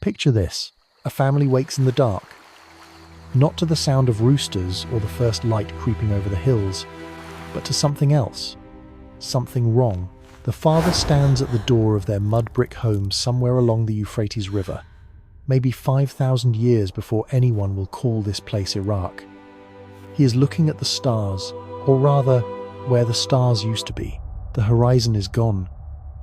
Picture this: a family wakes in the dark, not to the sound of roosters or the first light creeping over the hills, but to something else, something wrong. The father stands at the door of their mud brick home somewhere along the Euphrates River, maybe 5,000 years before anyone will call this place Iraq. He is looking at the stars, or rather, where the stars used to be. The horizon is gone,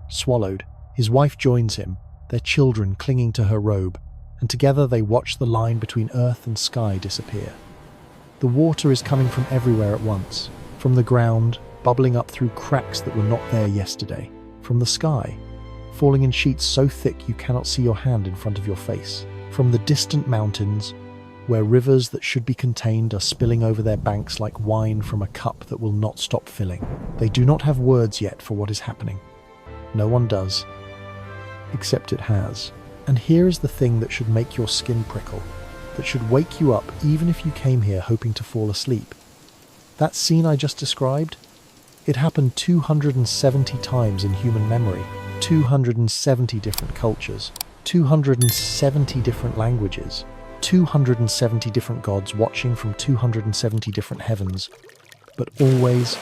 swallowed. His wife joins him, their children clinging to her robe, and together they watch the line between earth and sky disappear. The water is coming from everywhere at once, from the ground, bubbling up through cracks that were not there yesterday, from the sky, falling in sheets so thick you cannot see your hand in front of your face, from the distant mountains, where rivers that should be contained are spilling over their banks like wine from a cup that will not stop filling. They do not have words yet for what is happening. No one does, except it has. And here is the thing that should make your skin prickle, that should wake you up even if you came here hoping to fall asleep. That scene I just described, it happened 270 times in human memory, 270 different cultures, 270 different languages, 270 different gods watching from 270 different heavens, but always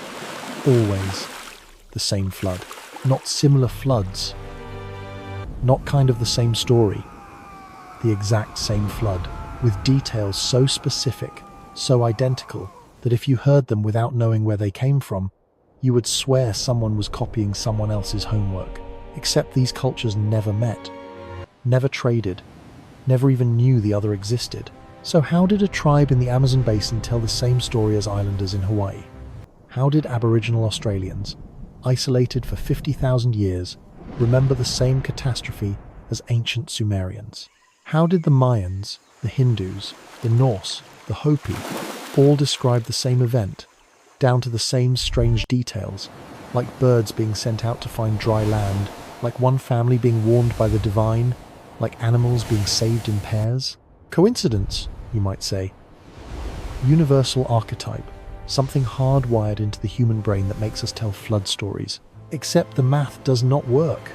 the same flood. Not similar floods, not kind of the same story, the exact same flood, with details so specific, so identical, that if you heard them without knowing where they came from, you would swear someone was copying someone else's homework. Except these cultures never met, never traded, never even knew the other existed. So how did a tribe in the Amazon basin tell the same story as islanders in Hawaii? How did Aboriginal Australians, isolated for 50,000 years, remember the same catastrophe as ancient Sumerians? How did the Mayans, the Hindus, the Norse, the Hopi all describe the same event, down to the same strange details, like birds being sent out to find dry land, like one family being warned by the divine, like animals being saved in pairs? Coincidence, you might say. Universal archetype, something hardwired into the human brain that makes us tell flood stories. Except the math does not work.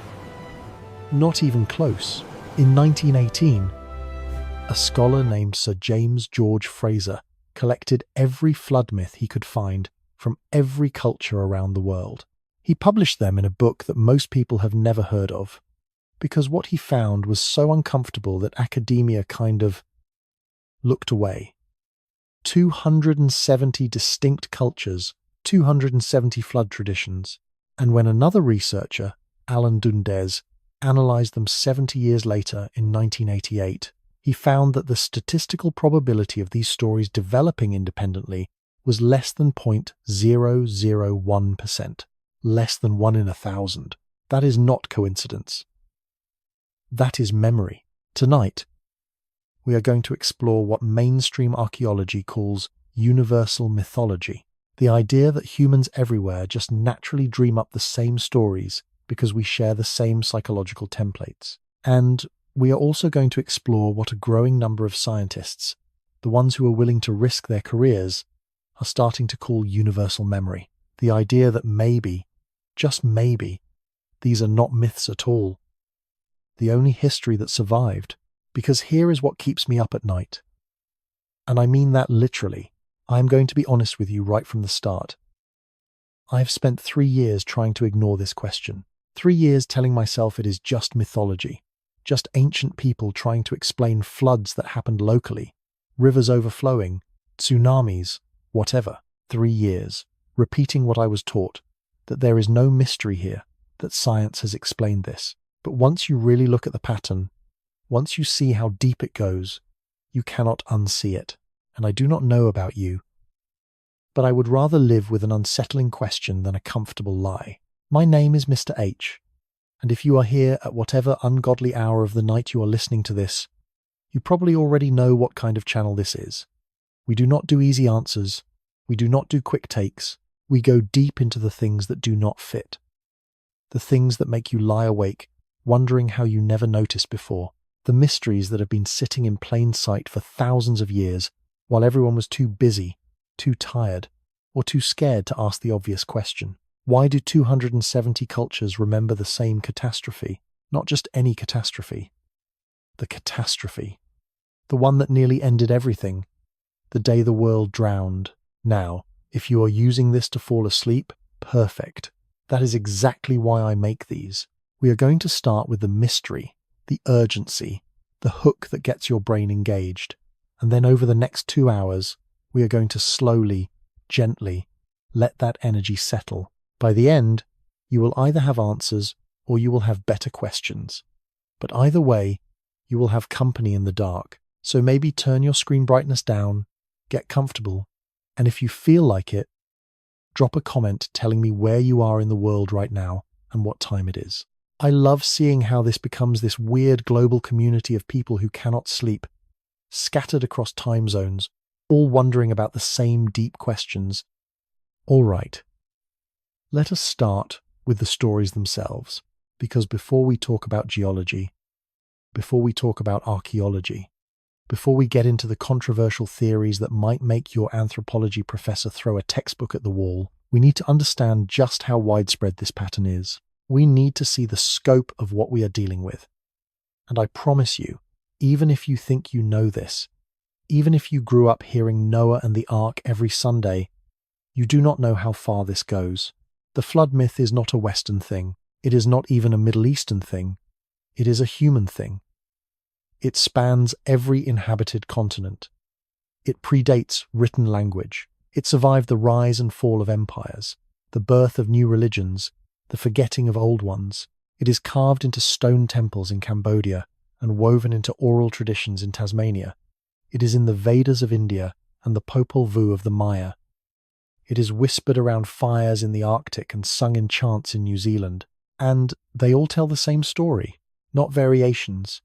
Not even close. In 1918, a scholar named Sir James George Fraser collected every flood myth he could find from every culture around the world. He published them in a book that most people have never heard of, because what he found was so uncomfortable that academia kind of looked away. 270 distinct cultures, 270 flood traditions, and when another researcher, Alan Dundes, analysed them 70 years later in 1988, he found that the statistical probability of these stories developing independently was less than 0.001%, less than 1 in 1,000. That is not coincidence. That is memory. Tonight, we are going to explore what mainstream archaeology calls universal mythology, the idea that humans everywhere just naturally dream up the same stories because we share the same psychological templates. And we are also going to explore what a growing number of scientists, the ones who are willing to risk their careers, are starting to call universal memory. The idea that maybe, just maybe, these are not myths at all. The only history that survived. Because here is what keeps me up at night. And I mean that literally. I am going to be honest with you right from the start. I have spent 3 years trying to ignore this question. 3 years telling myself it is just mythology. Just ancient people trying to explain floods that happened locally, rivers overflowing, tsunamis, whatever. 3 years, repeating what I was taught, that there is no mystery here, that science has explained this. But once you really look at the pattern, once you see how deep it goes, you cannot unsee it. And I do not know about you, but I would rather live with an unsettling question than a comfortable lie. My name is Mr. H, and if you are here at whatever ungodly hour of the night you are listening to this, you probably already know what kind of channel this is. We do not do easy answers. We do not do quick takes. We go deep into the things that do not fit. The things that make you lie awake, wondering how you never noticed before. The mysteries that have been sitting in plain sight for thousands of years, while everyone was too busy, too tired, or too scared to ask the obvious question. Why do 270 cultures remember the same catastrophe? Not just any catastrophe, the catastrophe, the one that nearly ended everything, the day the world drowned. Now, if you are using this to fall asleep, perfect. That is exactly why I make these. We are going to start with the mystery, the urgency, the hook that gets your brain engaged. And then over the next 2 hours, we are going to slowly, gently, let that energy settle. By the end, you will either have answers or you will have better questions. But either way, you will have company in the dark. So maybe turn your screen brightness down, get comfortable, and if you feel like it, drop a comment telling me where you are in the world right now and what time it is. I love seeing how this becomes this weird global community of people who cannot sleep, scattered across time zones, all wondering about the same deep questions. All right, let us start with the stories themselves, because before we talk about geology, before we talk about archaeology, before we get into the controversial theories that might make your anthropology professor throw a textbook at the wall, we need to understand just how widespread this pattern is. We need to see the scope of what we are dealing with. And I promise you, even if you think you know this, even if you grew up hearing Noah and the Ark every Sunday, you do not know how far this goes. The flood myth is not a Western thing. It is not even a Middle Eastern thing. It is a human thing. It spans every inhabited continent. It predates written language. It survived the rise and fall of empires, the birth of new religions, the forgetting of old ones. It is carved into stone temples in Cambodia and woven into oral traditions in Tasmania. It is in the Vedas of India and the Popol Vuh of the Maya. It is whispered around fires in the Arctic and sung in chants in New Zealand. And they all tell the same story, not variations,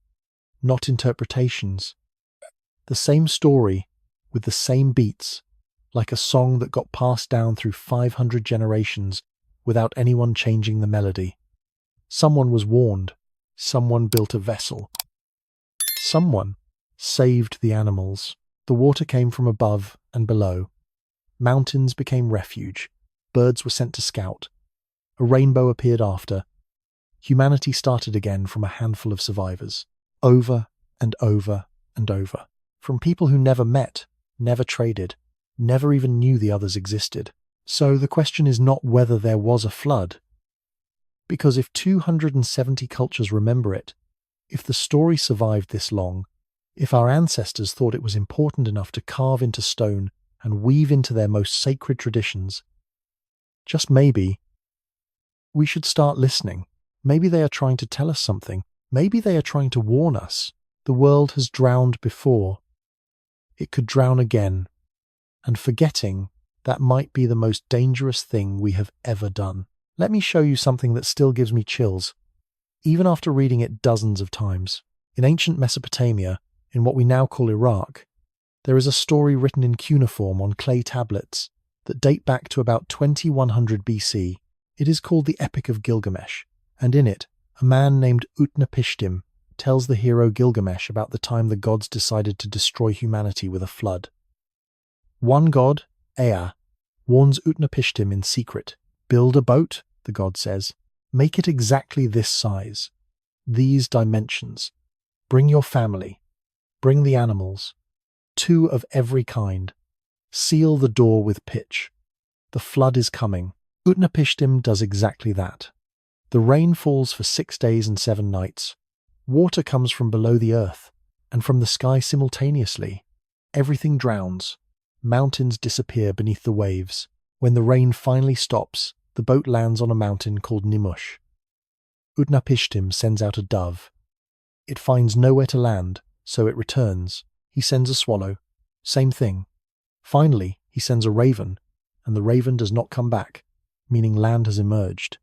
not interpretations. The same story with the same beats, like a song that got passed down through 500 generations without anyone changing the melody. Someone was warned. Someone built a vessel. Someone saved the animals. The water came from above and below. Mountains became refuge. Birds were sent to scout. A rainbow appeared after. Humanity started again from a handful of survivors. Over and over and over. From people who never met, never traded, never even knew the others existed. So the question is not whether there was a flood. Because if 270 cultures remember it, if the story survived this long, if our ancestors thought it was important enough to carve into stone and weave into their most sacred traditions, just maybe, we should start listening. Maybe they are trying to tell us something. Maybe they are trying to warn us. The world has drowned before. It could drown again. And forgetting, that might be the most dangerous thing we have ever done. Let me show you something that still gives me chills, even after reading it dozens of times. In ancient Mesopotamia, in what we now call Iraq, there is a story written in cuneiform on clay tablets that date back to about 2100 BC. It is called the Epic of Gilgamesh, and in it, a man named Utnapishtim tells the hero Gilgamesh about the time the gods decided to destroy humanity with a flood. One god, Ea, warns Utnapishtim in secret. Build a boat, the god says. Make it exactly this size, these dimensions. Bring your family. Bring the animals. 2 of every kind. Seal the door with pitch. The flood is coming. Utnapishtim does exactly that. The rain falls for 6 days and 7 nights. Water comes from below the earth and from the sky simultaneously. Everything drowns. Mountains disappear beneath the waves. When the rain finally stops, the boat lands on a mountain called Nimush. Utnapishtim sends out a dove. It finds nowhere to land, so it returns. He sends a swallow. Same thing. Finally, he sends a raven, and the raven does not come back, meaning land has emerged.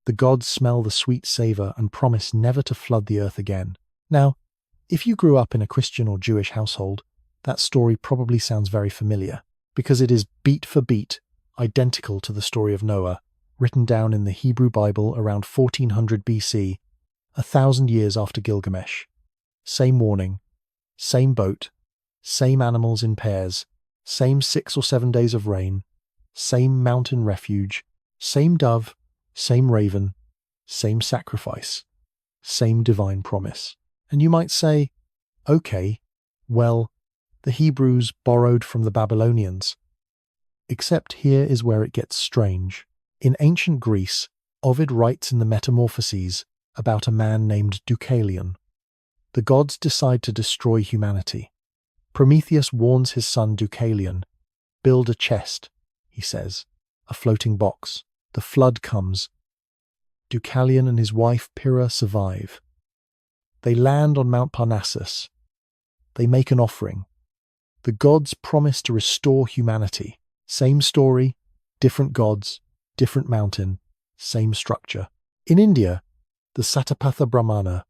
The gods smell the sweet savour and promise never to flood the earth again. Now, if you grew up in a Christian or Jewish household, that story probably sounds very familiar, because it is beat for beat identical to the story of Noah, written down in the Hebrew Bible around 1400 BC, 1,000 years after Gilgamesh. Same warning, same boat, same animals in pairs, same 6 or 7 days of rain, same mountain refuge, same dove, same raven, same sacrifice, same divine promise. And you might say, okay, well, the Hebrews borrowed from the Babylonians. Except here is where it gets strange. In ancient Greece, Ovid writes in the Metamorphoses about a man named Deucalion. The gods decide to destroy humanity. Prometheus warns his son Deucalion, "Build a chest," he says, "a floating box. The flood comes." Deucalion and his wife Pyrrha survive. They land on Mount Parnassus. They make an offering. The gods promise to restore humanity. Same story, different gods, different mountain, same structure. In India, the Satapatha Brahmana,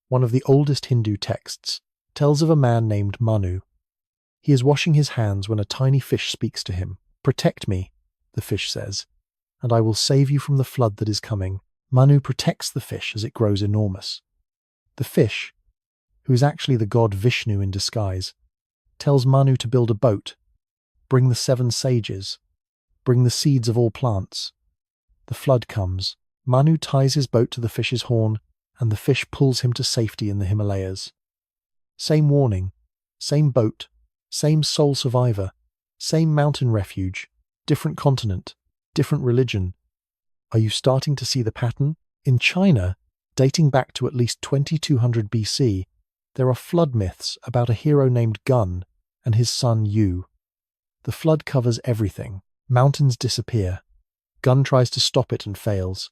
one of the oldest Hindu texts, tells of a man named Manu. He is washing his hands when a tiny fish speaks to him. "Protect me," the fish says, "and I will save you from the flood that is coming." Manu protects the fish as it grows enormous. The fish, who is actually the god Vishnu in disguise, tells Manu to build a boat, bring the 7 sages, bring the seeds of all plants. The flood comes. Manu ties his boat to the fish's horn, and the fish pulls him to safety in the Himalayas. Same warning, same boat, same sole survivor, same mountain refuge, different continent, different religion. Are you starting to see the pattern? In China, dating back to at least 2200 BC, there are flood myths about a hero named Gun and his son Yu. The flood covers everything. Mountains disappear. Gun tries to stop it and fails.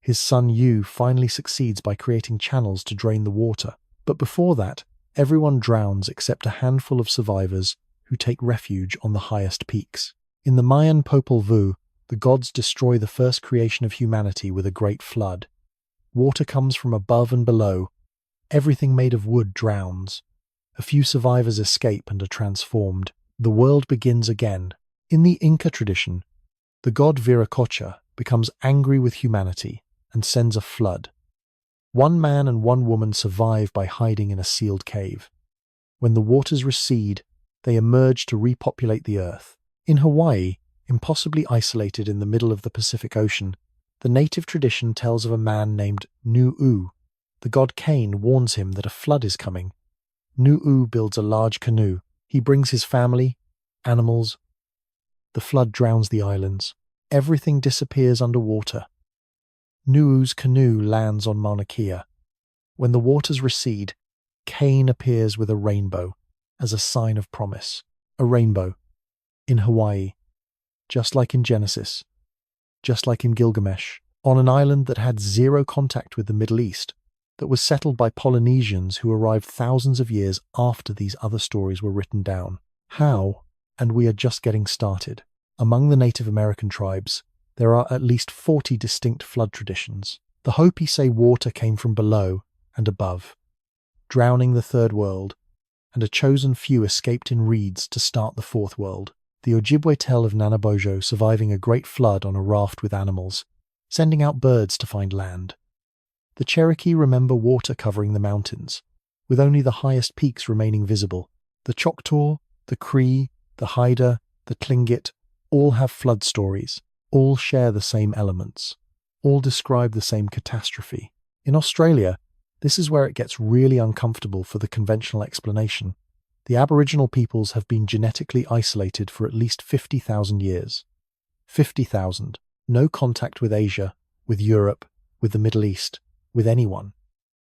His son Yu finally succeeds by creating channels to drain the water. But before that, everyone drowns except a handful of survivors who take refuge on the highest peaks. In the Mayan Popol Vuh, the gods destroy the first creation of humanity with a great flood. Water comes from above and below. Everything made of wood drowns. A few survivors escape and are transformed. The world begins again. In the Inca tradition, the god Viracocha becomes angry with humanity and sends a flood. 1 man and 1 woman survive by hiding in a sealed cave. When the waters recede, they emerge to repopulate the earth. In Hawaii, impossibly isolated in the middle of the Pacific Ocean, the native tradition tells of a man named Nu'u. The god Cain warns him that a flood is coming. Nu'u builds a large canoe. He brings his family, animals. The flood drowns the islands. Everything disappears underwater. Nu'u's canoe lands on Mauna Kea. When the waters recede, Cain appears with a rainbow as a sign of promise. A rainbow in Hawaii, just like in Genesis, just like in Gilgamesh, on an island that had 0 contact with the Middle East, that was settled by Polynesians who arrived thousands of years after these other stories were written down. How? And we are just getting started. Among the Native American tribes, there are at least 40 distinct flood traditions. The Hopi say water came from below and above, drowning the third world, and a chosen few escaped in reeds to start the fourth world. The Ojibwe tell of Nanabojo surviving a great flood on a raft with animals, sending out birds to find land. The Cherokee remember water covering the mountains, with only the highest peaks remaining visible. The Choctaw, the Cree, the Haida, the Tlingit all have flood stories, all share the same elements, all describe the same catastrophe. In Australia, this is where it gets really uncomfortable for the conventional explanation. The Aboriginal peoples have been genetically isolated for at least 50,000 years. 50,000. No contact with Asia, with Europe, with the Middle East, with anyone.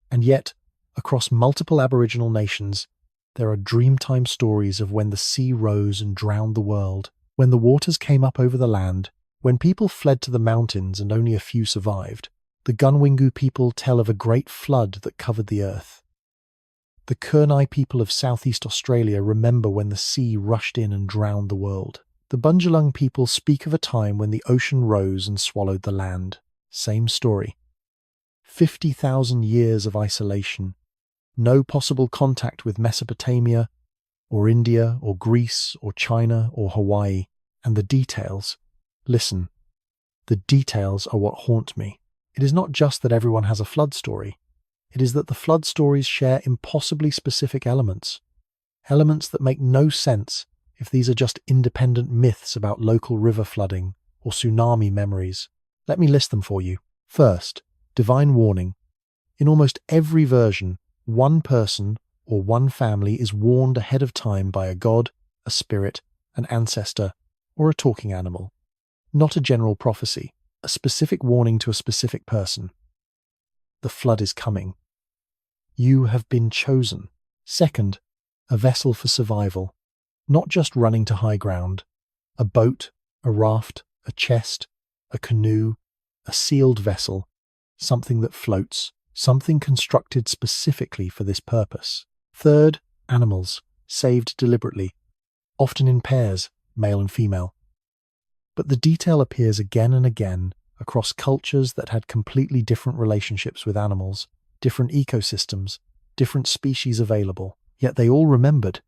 And yet, across multiple Aboriginal nations, there are dreamtime stories of when the sea rose and drowned the world, when the waters came up over the land, when people fled to the mountains and only a few survived. The Gunwingu people tell of a great flood that covered the earth. The Kurnai people of southeast Australia remember when the sea rushed in and drowned the world. The Bundjalung people speak of a time when the ocean rose and swallowed the land. Same story. 50,000 years of isolation. No possible contact with Mesopotamia, or India, or Greece, or China, or Hawaii. And the details. Listen, the details are what haunt me. It is not just that everyone has a flood story. It is that the flood stories share impossibly specific elements. Elements that make no sense if these are just independent myths about local river flooding or tsunami memories. Let me list them for you. First, divine warning. In almost every version, One person or one family is warned ahead of time by a god, a spirit, an ancestor, or a talking animal. Not a general prophecy, a specific warning to a specific person. The flood is coming. You have been chosen. Second, a vessel for survival. Not just running to high ground. A boat, a raft, a chest, a canoe, a sealed vessel, something that floats, something constructed specifically for this purpose. Third, animals, saved deliberately, often in pairs, male and female. But the detail appears again and again across cultures that had completely different relationships with animals, different ecosystems, different species available, yet they all remembered.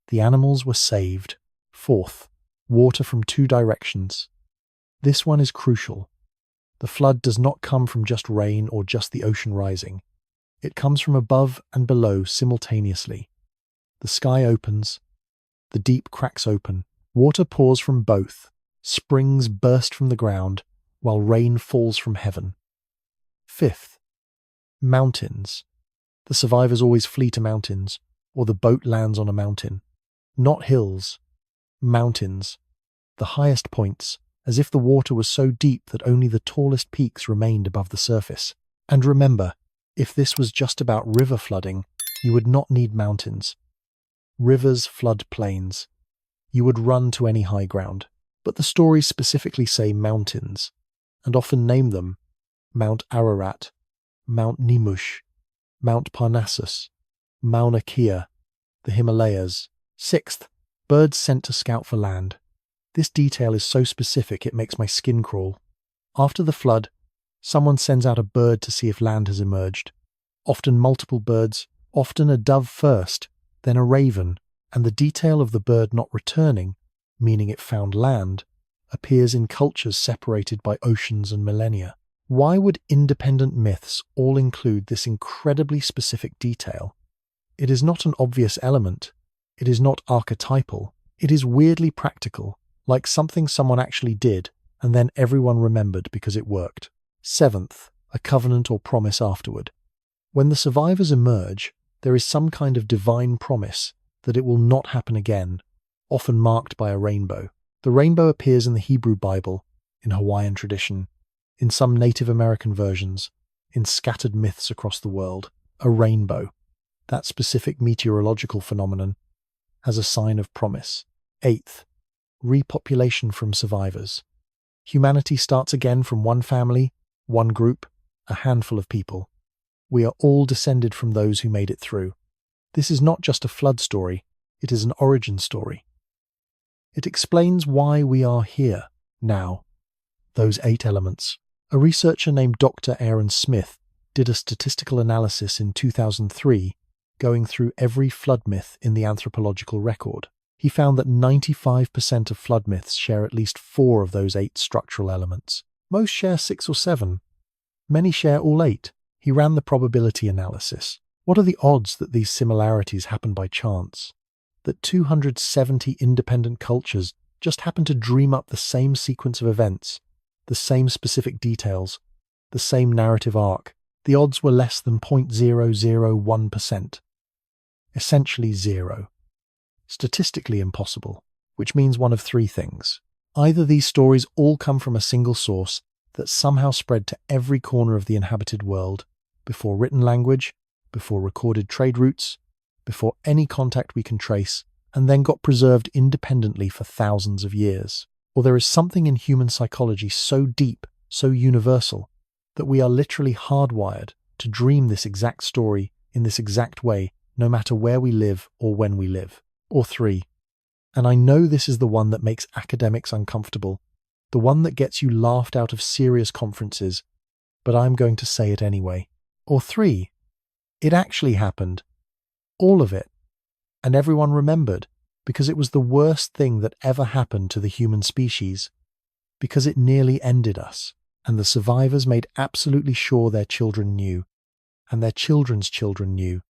The animals were saved. Fourth, water from two directions. This one is crucial. The flood does not come from just rain or just the ocean rising. It comes from above and below simultaneously. The sky opens, the deep cracks open, water pours from both, springs burst from the ground, while rain falls from heaven. Fifth, mountains. The survivors always flee to mountains, or the boat lands on a mountain. Not hills, mountains, the highest points, as if the water was so deep that only the tallest peaks remained above the surface. And remember, if this was just about river flooding, you would not need mountains. Rivers flood plains. You would run to any high ground. But the stories specifically say mountains, and often name them Mount Ararat, Mount Nimush, Mount Parnassus, Mauna Kea, the Himalayas. Sixth, birds sent to scout for land. This detail is so specific it makes my skin crawl. After the flood, someone sends out a bird to see if land has emerged. Often multiple birds, often a dove first, then a raven, and the detail of the bird not returning, meaning it found land, appears in cultures separated by oceans and millennia. Why would independent myths all include this incredibly specific detail? It is not an obvious element. It is not archetypal. It is weirdly practical, like something someone actually did, and then everyone remembered because it worked. Seventh, a covenant or promise afterward. When the survivors emerge, there is some kind of divine promise that it will not happen again, often marked by a rainbow. The rainbow appears in the Hebrew Bible, in Hawaiian tradition, in some Native American versions, in scattered myths across the world. A rainbow, that specific meteorological phenomenon, as a sign of promise. Eighth, repopulation from survivors. Humanity starts again from one family, one group, a handful of people. We are all descended from those who made it through. This is not just a flood story, it is an origin story. It explains why we are here, now. Those 8 elements. A researcher named Dr. Aaron Smith did a statistical analysis in 2003, going through every flood myth in the anthropological record. He found that 95% of flood myths share at least 4 of those 8 structural elements. Most share 6 or 7. Many share all 8. He ran the probability analysis. What are the odds that these similarities happen by chance? That 270 independent cultures just happen to dream up the same sequence of events, the same specific details, the same narrative arc. The odds were less than 0.001%. Essentially zero. Statistically impossible, which means one of 3 things. Either these stories all come from a single source that somehow spread to every corner of the inhabited world, before written language, before recorded trade routes, before any contact we can trace, and then got preserved independently for thousands of years. Or there is something in human psychology so deep, so universal, that we are literally hardwired to dream this exact story in this exact way, no matter where we live or when we live. Or 3. And I know this is the one that makes academics uncomfortable, the one that gets you laughed out of serious conferences, but I'm going to say it anyway. Or 3. It actually happened. All of it. And everyone remembered, because it was the worst thing that ever happened to the human species, because it nearly ended us, and the survivors made absolutely sure their children knew, and their children's children knew,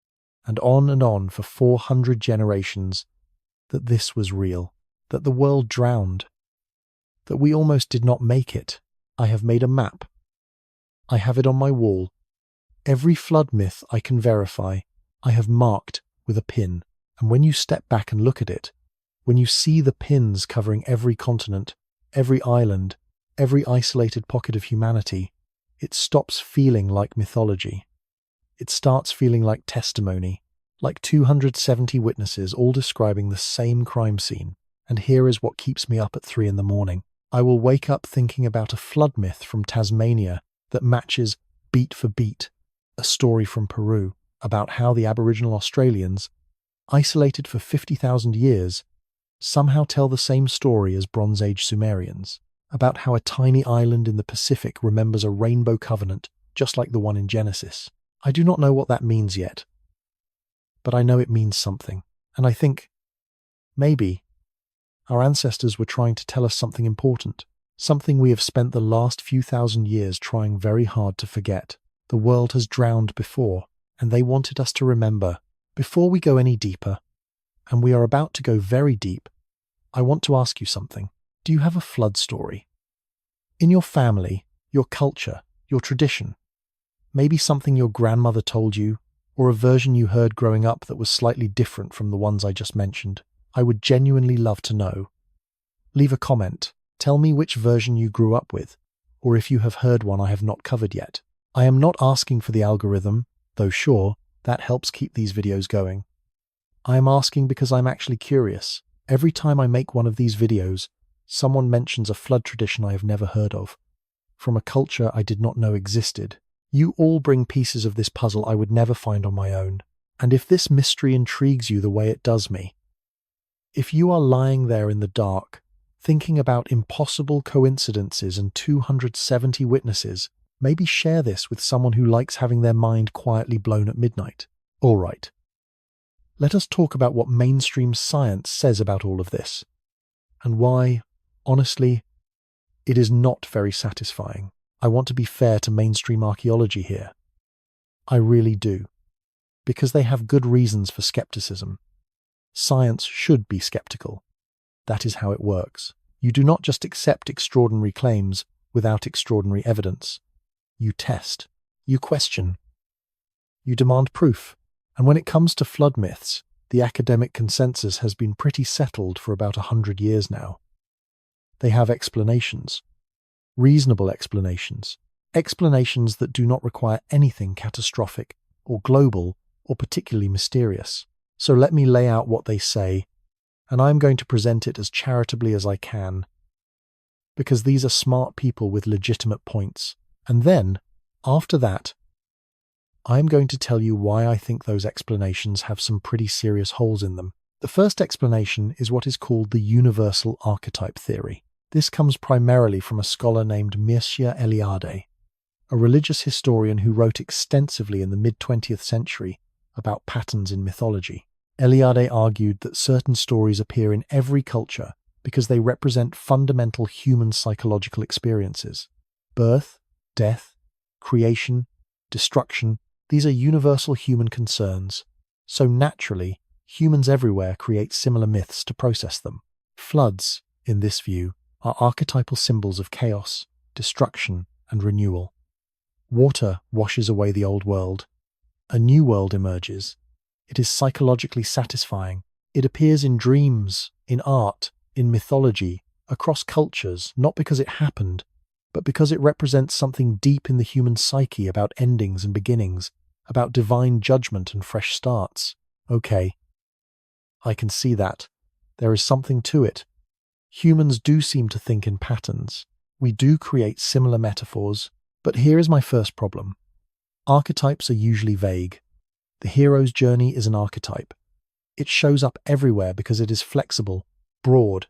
and on for 400 generations, that this was real, that the world drowned, that we almost did not make it. I have made a map. I have it on my wall. Every flood myth I can verify, I have marked with a pin. And when you step back and look at it, when you see the pins covering every continent, every island, every isolated pocket of humanity, it stops feeling like mythology. It starts feeling like testimony, like 270 witnesses all describing the same crime scene. And here is what keeps me up at 3 in the morning. I will wake up thinking about a flood myth from Tasmania that matches beat for beat a story from Peru about how the Aboriginal Australians, isolated for 50,000 years, somehow tell the same story as Bronze Age Sumerians, about how a tiny island in the Pacific remembers a rainbow covenant just like the one in Genesis. I do not know what that means yet, but I know it means something, and I think, maybe, our ancestors were trying to tell us something important, something we have spent the last few thousand years trying very hard to forget. The world has drowned before, and they wanted us to remember. Before we go any deeper, and we are about to go very deep, I want to ask you something. Do you have a flood story? In your family, your culture, your tradition? Maybe something your grandmother told you, or a version you heard growing up that was slightly different from the ones I just mentioned. I would genuinely love to know. Leave a comment. Tell me which version you grew up with, or if you have heard one I have not covered yet. I am not asking for the algorithm, though sure, that helps keep these videos going. I am asking because I'm actually curious. Every time I make one of these videos, someone mentions a flood tradition I have never heard of, from a culture I did not know existed. You all bring pieces of this puzzle I would never find on my own. And if this mystery intrigues you the way it does me, if you are lying there in the dark, thinking about impossible coincidences and 270 witnesses, maybe share this with someone who likes having their mind quietly blown at midnight. All right. Let us talk about what mainstream science says about all of this, and why, honestly, it is not very satisfying. I want to be fair to mainstream archaeology here. I really do. Because they have good reasons for skepticism. Science should be skeptical. That is how it works. You do not just accept extraordinary claims without extraordinary evidence. You test. You question. You demand proof. And when it comes to flood myths, the academic consensus has been pretty settled for about 100 years now. They have explanations. Reasonable explanations. Explanations that do not require anything catastrophic or global or particularly mysterious. So let me lay out what they say, and I'm going to present it as charitably as I can, because these are smart people with legitimate points. And then, after that, I'm going to tell you why I think those explanations have some pretty serious holes in them. The first explanation is what is called the universal archetype theory. This comes primarily from a scholar named Mircea Eliade, a religious historian who wrote extensively in the mid-20th century about patterns in mythology. Eliade argued that certain stories appear in every culture because they represent fundamental human psychological experiences. Birth, death, creation, destruction, these are universal human concerns. So naturally, humans everywhere create similar myths to process them. Floods, in this view, are archetypal symbols of chaos, destruction, and renewal. Water washes away the old world. A new world emerges. It is psychologically satisfying. It appears in dreams, in art, in mythology, across cultures, not because it happened, but because it represents something deep in the human psyche about endings and beginnings, about divine judgment and fresh starts. Okay, I can see that. There is something to it. Humans do seem to think in patterns. We do create similar metaphors, but here is my first problem. Archetypes are usually vague. The hero's journey is an archetype. It shows up everywhere because it is flexible, broad,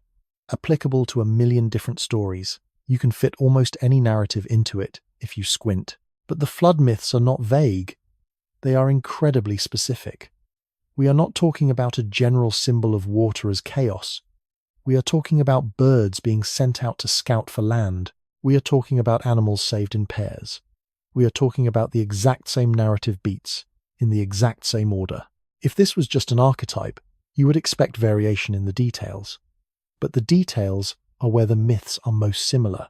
applicable to a million different stories. You can fit almost any narrative into it if you squint. But the flood myths are not vague. They are incredibly specific. We are not talking about a general symbol of water as chaos. We are talking about birds being sent out to scout for land. We are talking about animals saved in pairs. We are talking about the exact same narrative beats, in the exact same order. If this was just an archetype, you would expect variation in the details. But the details are where the myths are most similar.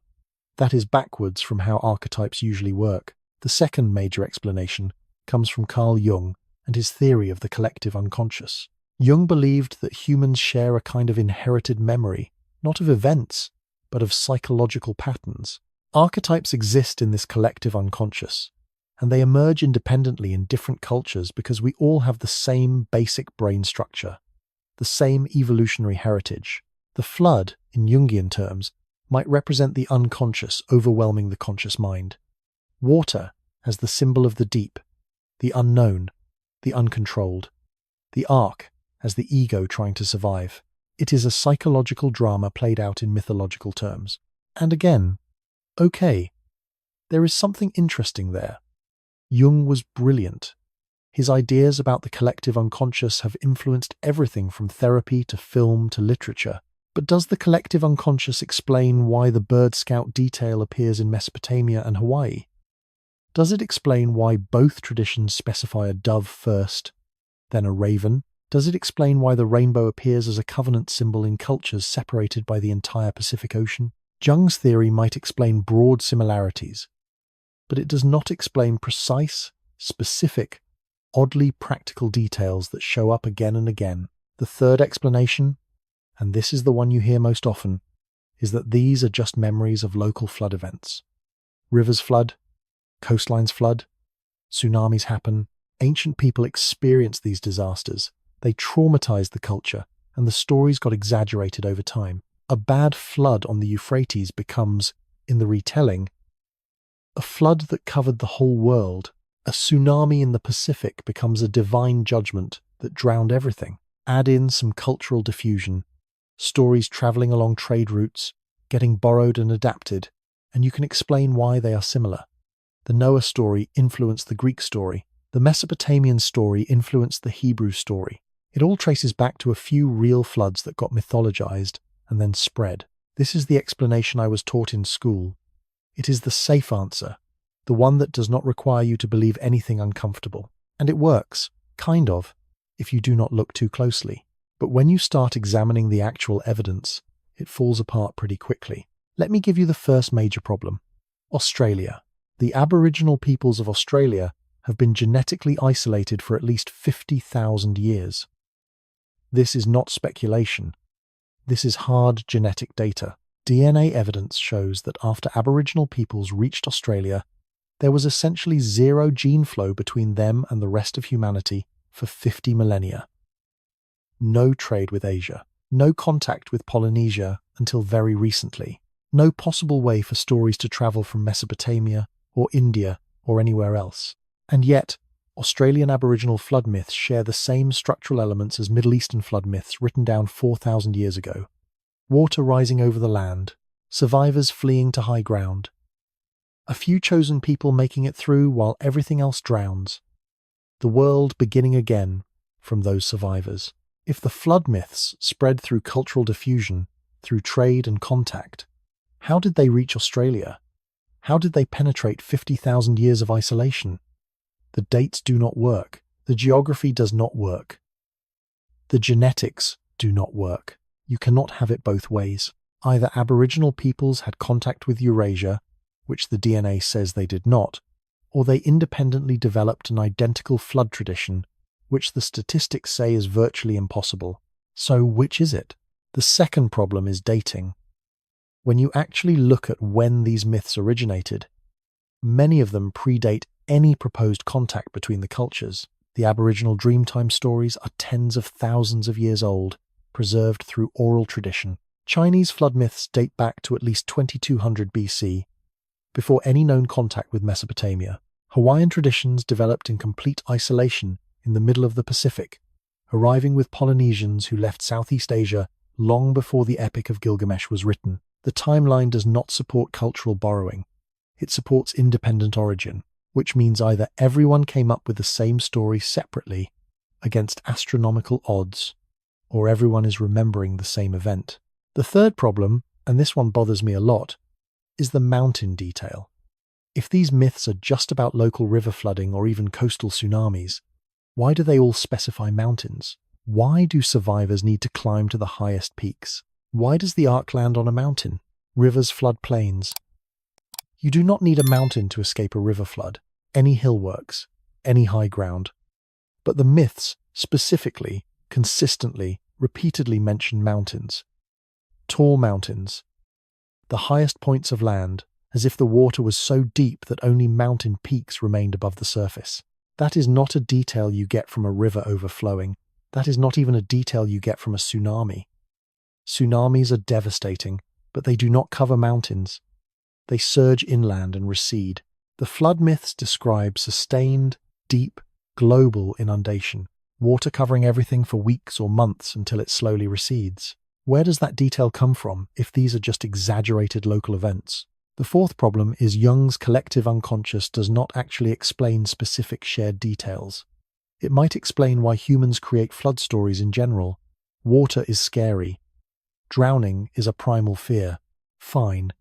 That is backwards from how archetypes usually work. The second major explanation comes from Carl Jung and his theory of the collective unconscious. Jung believed that humans share a kind of inherited memory, not of events, but of psychological patterns. Archetypes exist in this collective unconscious, and they emerge independently in different cultures because we all have the same basic brain structure, the same evolutionary heritage. The flood, in Jungian terms, might represent the unconscious overwhelming the conscious mind. Water as the symbol of the deep, the unknown, the uncontrolled. The ark as the ego trying to survive. It is a psychological drama played out in mythological terms. And again, okay, there is something interesting there. Jung was brilliant. His ideas about the collective unconscious have influenced everything from therapy to film to literature. But does the collective unconscious explain why the Bird Scout detail appears in Mesopotamia and Hawaii? Does it explain why both traditions specify a dove first, then a raven? Does it explain why the rainbow appears as a covenant symbol in cultures separated by the entire Pacific Ocean? Jung's theory might explain broad similarities, but it does not explain precise, specific, oddly practical details that show up again and again. The third explanation, and this is the one you hear most often, is that these are just memories of local flood events. Rivers flood, coastlines flood, tsunamis happen. Ancient people experienced these disasters. They traumatized the culture, and the stories got exaggerated over time. A bad flood on the Euphrates becomes, in the retelling, a flood that covered the whole world. A tsunami in the Pacific becomes a divine judgment that drowned everything. Add in some cultural diffusion, stories traveling along trade routes, getting borrowed and adapted, and you can explain why they are similar. The Noah story influenced the Greek story. The Mesopotamian story influenced the Hebrew story. It all traces back to a few real floods that got mythologized and then spread. This is the explanation I was taught in school. It is the safe answer, the one that does not require you to believe anything uncomfortable. And it works, kind of, if you do not look too closely. But when you start examining the actual evidence, it falls apart pretty quickly. Let me give you the first major problem. Australia. The Aboriginal peoples of Australia have been genetically isolated for at least 50,000 years. This is not speculation. This is hard genetic data. DNA evidence shows that after Aboriginal peoples reached Australia, there was essentially zero gene flow between them and the rest of humanity for 50 millennia. No trade with Asia. No contact with Polynesia until very recently. No possible way for stories to travel from Mesopotamia or India or anywhere else. And yet, Australian Aboriginal flood myths share the same structural elements as Middle Eastern flood myths written down 4,000 years ago. Water rising over the land, survivors fleeing to high ground, a few chosen people making it through while everything else drowns, the world beginning again from those survivors. If the flood myths spread through cultural diffusion, through trade and contact, how did they reach Australia? How did they penetrate 50,000 years of isolation? The dates do not work. The geography does not work. The genetics do not work. You cannot have it both ways. Either Aboriginal peoples had contact with Eurasia, which the DNA says they did not, or they independently developed an identical flood tradition, which the statistics say is virtually impossible. So which is it? The second problem is dating. When you actually look at when these myths originated, many of them predate any proposed contact between the cultures. The Aboriginal Dreamtime stories are tens of thousands of years old, preserved through oral tradition. Chinese flood myths date back to at least 2200 BC, before any known contact with Mesopotamia. Hawaiian traditions developed in complete isolation in the middle of the Pacific, arriving with Polynesians who left Southeast Asia long before the Epic of Gilgamesh was written. The timeline does not support cultural borrowing. It supports independent origin, which means either everyone came up with the same story separately against astronomical odds, or everyone is remembering the same event. The third problem, and this one bothers me a lot, is the mountain detail. If these myths are just about local river flooding or even coastal tsunamis, why do they all specify mountains? Why do survivors need to climb to the highest peaks? Why does the Ark land on a mountain? Rivers flood plains. You do not need a mountain to escape a river flood. Any hill works, any high ground. But the myths specifically, consistently, repeatedly mention mountains. Tall mountains. The highest points of land, as if the water was so deep that only mountain peaks remained above the surface. That is not a detail you get from a river overflowing. That is not even a detail you get from a tsunami. Tsunamis are devastating, but they do not cover mountains. They surge inland and recede. The flood myths describe sustained, deep, global inundation, water covering everything for weeks or months until it slowly recedes. Where does that detail come from if these are just exaggerated local events? The fourth problem is Jung's collective unconscious does not actually explain specific shared details. It might explain why humans create flood stories in general. Water is scary. Drowning is a primal fear. Fine.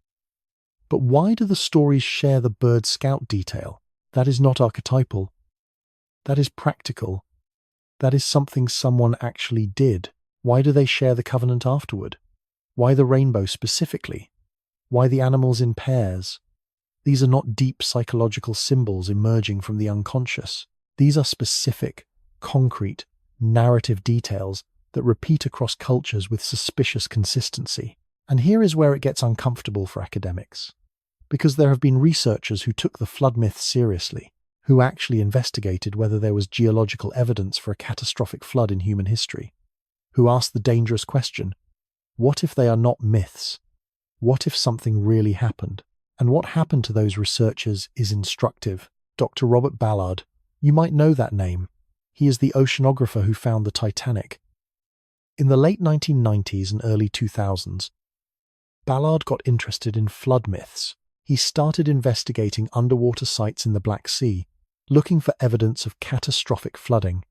But why do the stories share the Bird Scout detail? That is not archetypal. That is practical. That is something someone actually did. Why do they share the covenant afterward? Why the rainbow specifically? Why the animals in pairs? These are not deep psychological symbols emerging from the unconscious. These are specific, concrete, narrative details that repeat across cultures with suspicious consistency. And here is where it gets uncomfortable for academics. Because there have been researchers who took the flood myth seriously, who actually investigated whether there was geological evidence for a catastrophic flood in human history, who asked the dangerous question, what if they are not myths? What if something really happened? And what happened to those researchers is instructive. Dr. Robert Ballard, you might know that name. He is the oceanographer who found the Titanic. In the late 1990s and early 2000s, Ballard got interested in flood myths. He started investigating underwater sites in the Black Sea, looking for evidence of catastrophic flooding.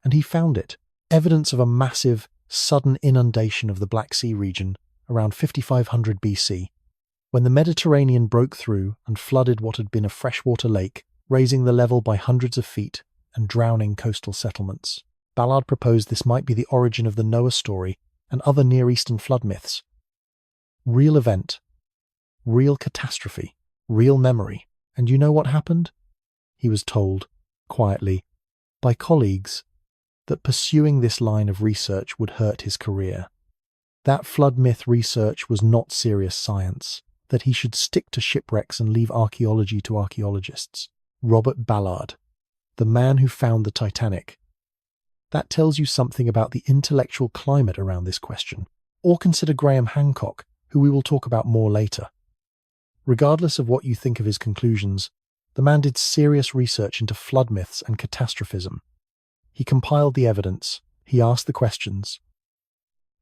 And he found it. Evidence of a massive, sudden inundation of the Black Sea region around 5500 BC, when the Mediterranean broke through and flooded what had been a freshwater lake, raising the level by hundreds of feet and drowning coastal settlements. Ballard proposed this might be the origin of the Noah story and other Near Eastern flood myths. Real event, real catastrophe, real memory. And you know what happened? He was told, quietly, by colleagues, that pursuing this line of research would hurt his career. That flood myth research was not serious science, that he should stick to shipwrecks and leave archaeology to archaeologists. Robert Ballard, the man who found the Titanic. That tells you something about the intellectual climate around this question. Or consider Graham Hancock, who we will talk about more later. Regardless of what you think of his conclusions, the man did serious research into flood myths and catastrophism. He compiled the evidence. He asked the questions.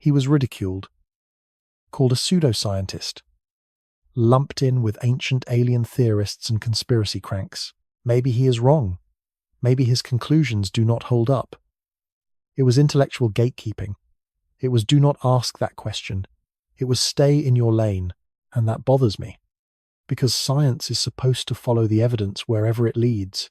He was ridiculed, called a pseudoscientist, lumped in with ancient alien theorists and conspiracy cranks. Maybe he is wrong. Maybe his conclusions do not hold up. It was intellectual gatekeeping. It was do not ask that question. It was stay in your lane, and that bothers me. Because science is supposed to follow the evidence wherever it leads.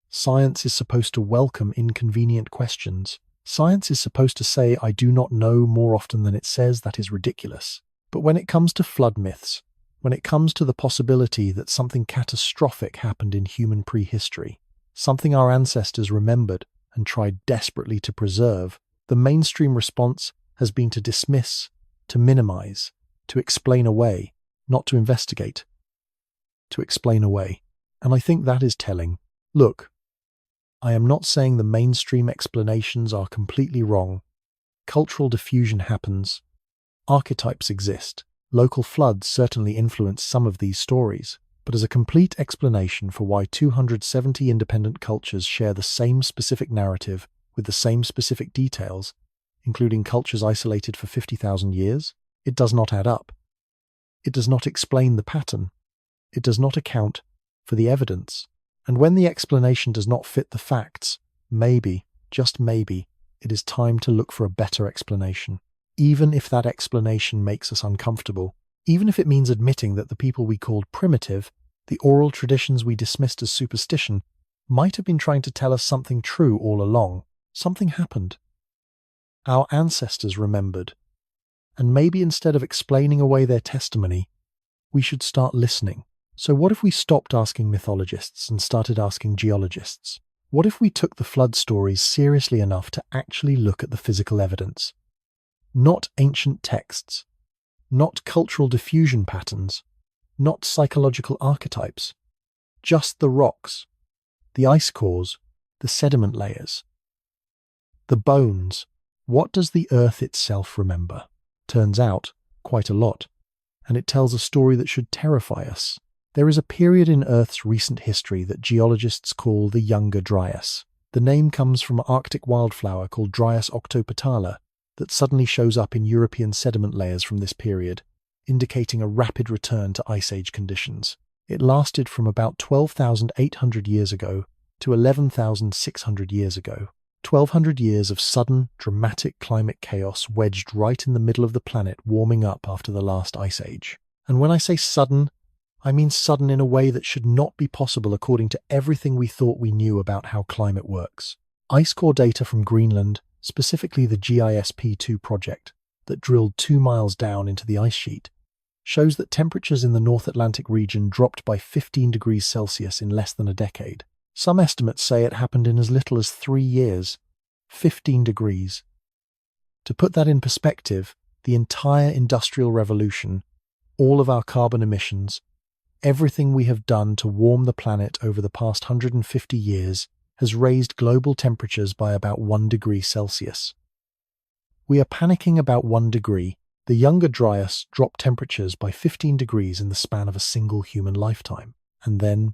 Science is supposed to welcome inconvenient questions. Science is supposed to say, I do not know more often than it says that is ridiculous. But when it comes to flood myths, when it comes to the possibility that something catastrophic happened in human prehistory, something our ancestors remembered and tried desperately to preserve, the mainstream response has been to dismiss, to minimize, to explain away, not to investigate. To explain away. And I think that is telling. Look, I am not saying the mainstream explanations are completely wrong. Cultural diffusion happens. Archetypes exist. Local floods certainly influence some of these stories. But as a complete explanation for why 270 independent cultures share the same specific narrative with the same specific details, including cultures isolated for 50,000 years, it does not add up. It does not explain the pattern. It does not account for the evidence. And when the explanation does not fit the facts, maybe, just maybe, it is time to look for a better explanation. Even if that explanation makes us uncomfortable, even if it means admitting that the people we called primitive, the oral traditions we dismissed as superstition, might have been trying to tell us something true all along. Something happened. Our ancestors remembered. And maybe instead of explaining away their testimony, we should start listening. So what if we stopped asking mythologists and started asking geologists? What if we took the flood stories seriously enough to actually look at the physical evidence? Not ancient texts, not cultural diffusion patterns, not psychological archetypes, just the rocks, the ice cores, the sediment layers, the bones. What does the Earth itself remember? Turns out, quite a lot, and it tells a story that should terrify us. There is a period in Earth's recent history that geologists call the Younger Dryas. The name comes from an Arctic wildflower called Dryas octopetala that suddenly shows up in European sediment layers from this period, indicating a rapid return to Ice Age conditions. It lasted from about 12,800 years ago to 11,600 years ago. 1,200 years of sudden, dramatic climate chaos wedged right in the middle of the planet warming up after the last Ice Age. And when I say sudden, I mean sudden in a way that should not be possible according to everything we thought we knew about how climate works. Ice core data from Greenland, specifically the GISP2 project, that drilled 2 miles down into the ice sheet, shows that temperatures in the North Atlantic region dropped by 15 degrees Celsius in less than a decade. Some estimates say it happened in as little as 3 years. 15 degrees. To put that in perspective, the entire Industrial Revolution, all of our carbon emissions, everything we have done to warm the planet over the past 150 years has raised global temperatures by about 1 degree Celsius. We are panicking about 1 degree. The Younger Dryas dropped temperatures by 15 degrees in the span of a single human lifetime. And then,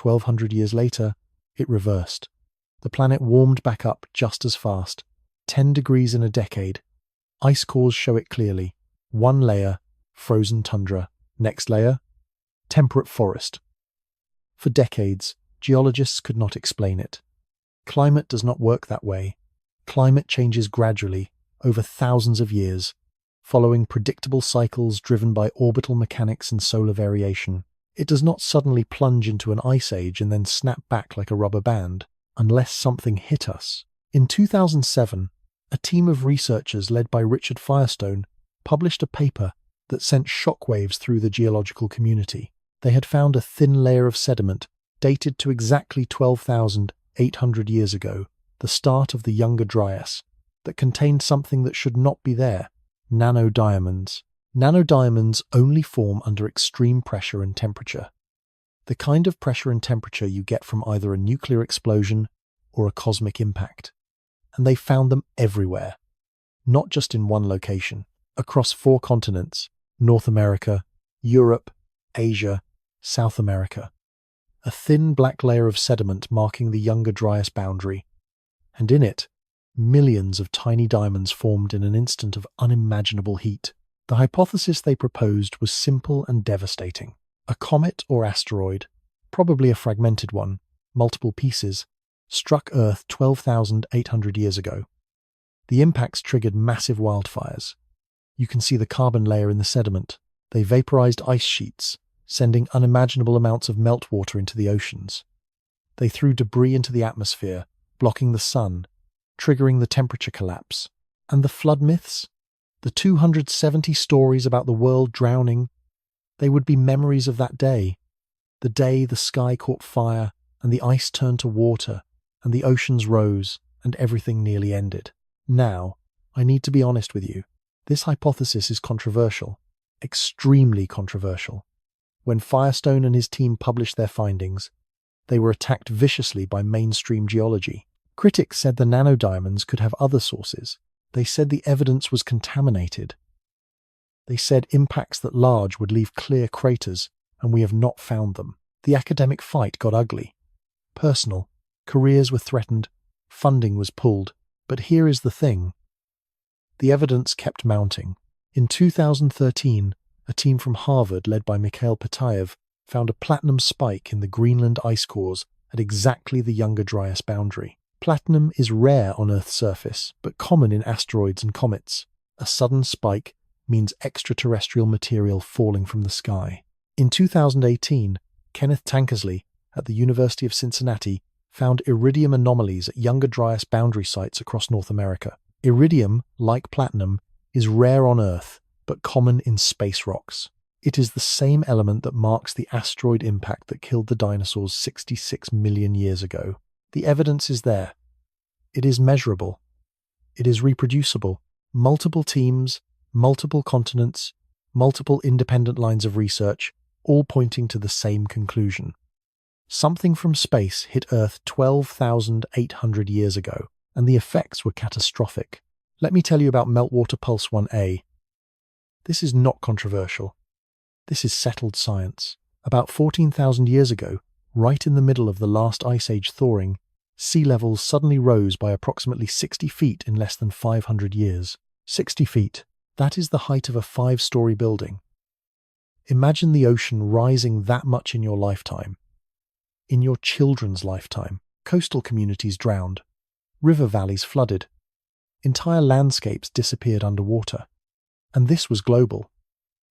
1,200 years later, it reversed. The planet warmed back up just as fast. 10 degrees in a decade. Ice cores show it clearly. One layer, frozen tundra. Next layer, temperate forest. For decades, geologists could not explain it. Climate does not work that way. Climate changes gradually, over thousands of years, following predictable cycles driven by orbital mechanics and solar variation. It does not suddenly plunge into an ice age and then snap back like a rubber band, unless something hit us. In 2007, a team of researchers led by Richard Firestone published a paper that sent shockwaves through the geological community. They had found a thin layer of sediment dated to exactly 12,800 years ago, the start of the Younger Dryas, that contained something that should not be there: nanodiamonds. Nanodiamonds only form under extreme pressure and temperature, the kind of pressure and temperature you get from either a nuclear explosion or a cosmic impact. And they found them everywhere, not just in one location, across 4 continents: North America, Europe, Asia, South America. A thin black layer of sediment marking the Younger Dryas boundary, and in it, millions of tiny diamonds formed in an instant of unimaginable heat. The hypothesis they proposed was simple and devastating. A comet or asteroid, probably a fragmented one, multiple pieces, struck Earth 12,800 years ago. The impacts triggered massive wildfires. You can see the carbon layer in the sediment. They vaporized ice sheets, sending unimaginable amounts of meltwater into the oceans. They threw debris into the atmosphere, blocking the sun, triggering the temperature collapse. And the flood myths? The 270 stories about the world drowning? They would be memories of that day. The day the sky caught fire, and the ice turned to water, and the oceans rose, and everything nearly ended. Now, I need to be honest with you. This hypothesis is controversial. Extremely controversial. When Firestone and his team published their findings, they were attacked viciously by mainstream geology. Critics said the nanodiamonds could have other sources. They said the evidence was contaminated. They said impacts that large would leave clear craters, and we have not found them. The academic fight got ugly. Personal. Careers were threatened. Funding was pulled. But here is the thing. The evidence kept mounting. In 2013, a team from Harvard led by Mikhail Petaev found a platinum spike in the Greenland ice cores at exactly the Younger Dryas boundary. Platinum is rare on Earth's surface, but common in asteroids and comets. A sudden spike means extraterrestrial material falling from the sky. In 2018, Kenneth Tankersley at the University of Cincinnati found iridium anomalies at Younger Dryas boundary sites across North America. Iridium, like platinum, is rare on Earth, but common in space rocks. It is the same element that marks the asteroid impact that killed the dinosaurs 66 million years ago. The evidence is there. It is measurable. It is reproducible. Multiple teams, multiple continents, multiple independent lines of research, all pointing to the same conclusion. Something from space hit Earth 12,800 years ago, and the effects were catastrophic. Let me tell you about Meltwater Pulse 1a. This is not controversial. This is settled science. About 14,000 years ago, right in the middle of the last ice age thawing, sea levels suddenly rose by approximately 60 feet in less than 500 years. 60 feet. That is the height of a 5-story building. Imagine the ocean rising that much in your lifetime. In your children's lifetime, coastal communities drowned, river valleys flooded, entire landscapes disappeared underwater. And this was global.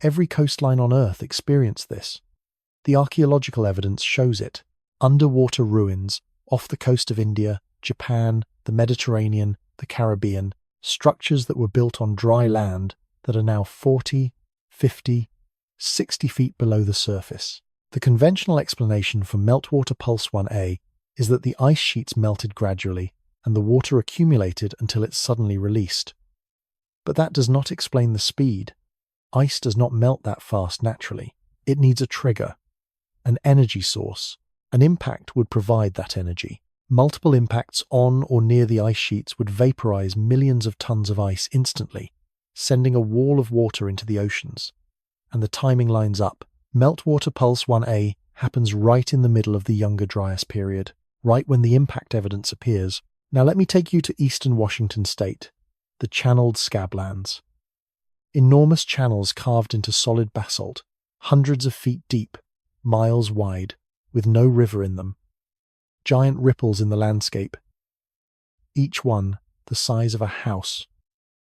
Every coastline on Earth experienced this. The archaeological evidence shows it. Underwater ruins off the coast of India, Japan, the Mediterranean, the Caribbean, structures that were built on dry land that are now 40, 50, 60 feet below the surface. The conventional explanation for Meltwater Pulse 1a is that the ice sheets melted gradually and the water accumulated until it suddenly released. But that does not explain the speed. Ice does not melt that fast naturally. It needs a trigger, an energy source. An impact would provide that energy. Multiple impacts on or near the ice sheets would vaporize millions of tons of ice instantly, sending a wall of water into the oceans. And the timing lines up. Meltwater Pulse 1a happens right in the middle of the Younger Dryas period, right when the impact evidence appears. Now let me take you to eastern Washington state, the channeled scablands. Enormous channels carved into solid basalt, hundreds of feet deep, miles wide, with no river in them. Giant ripples in the landscape, each one the size of a house,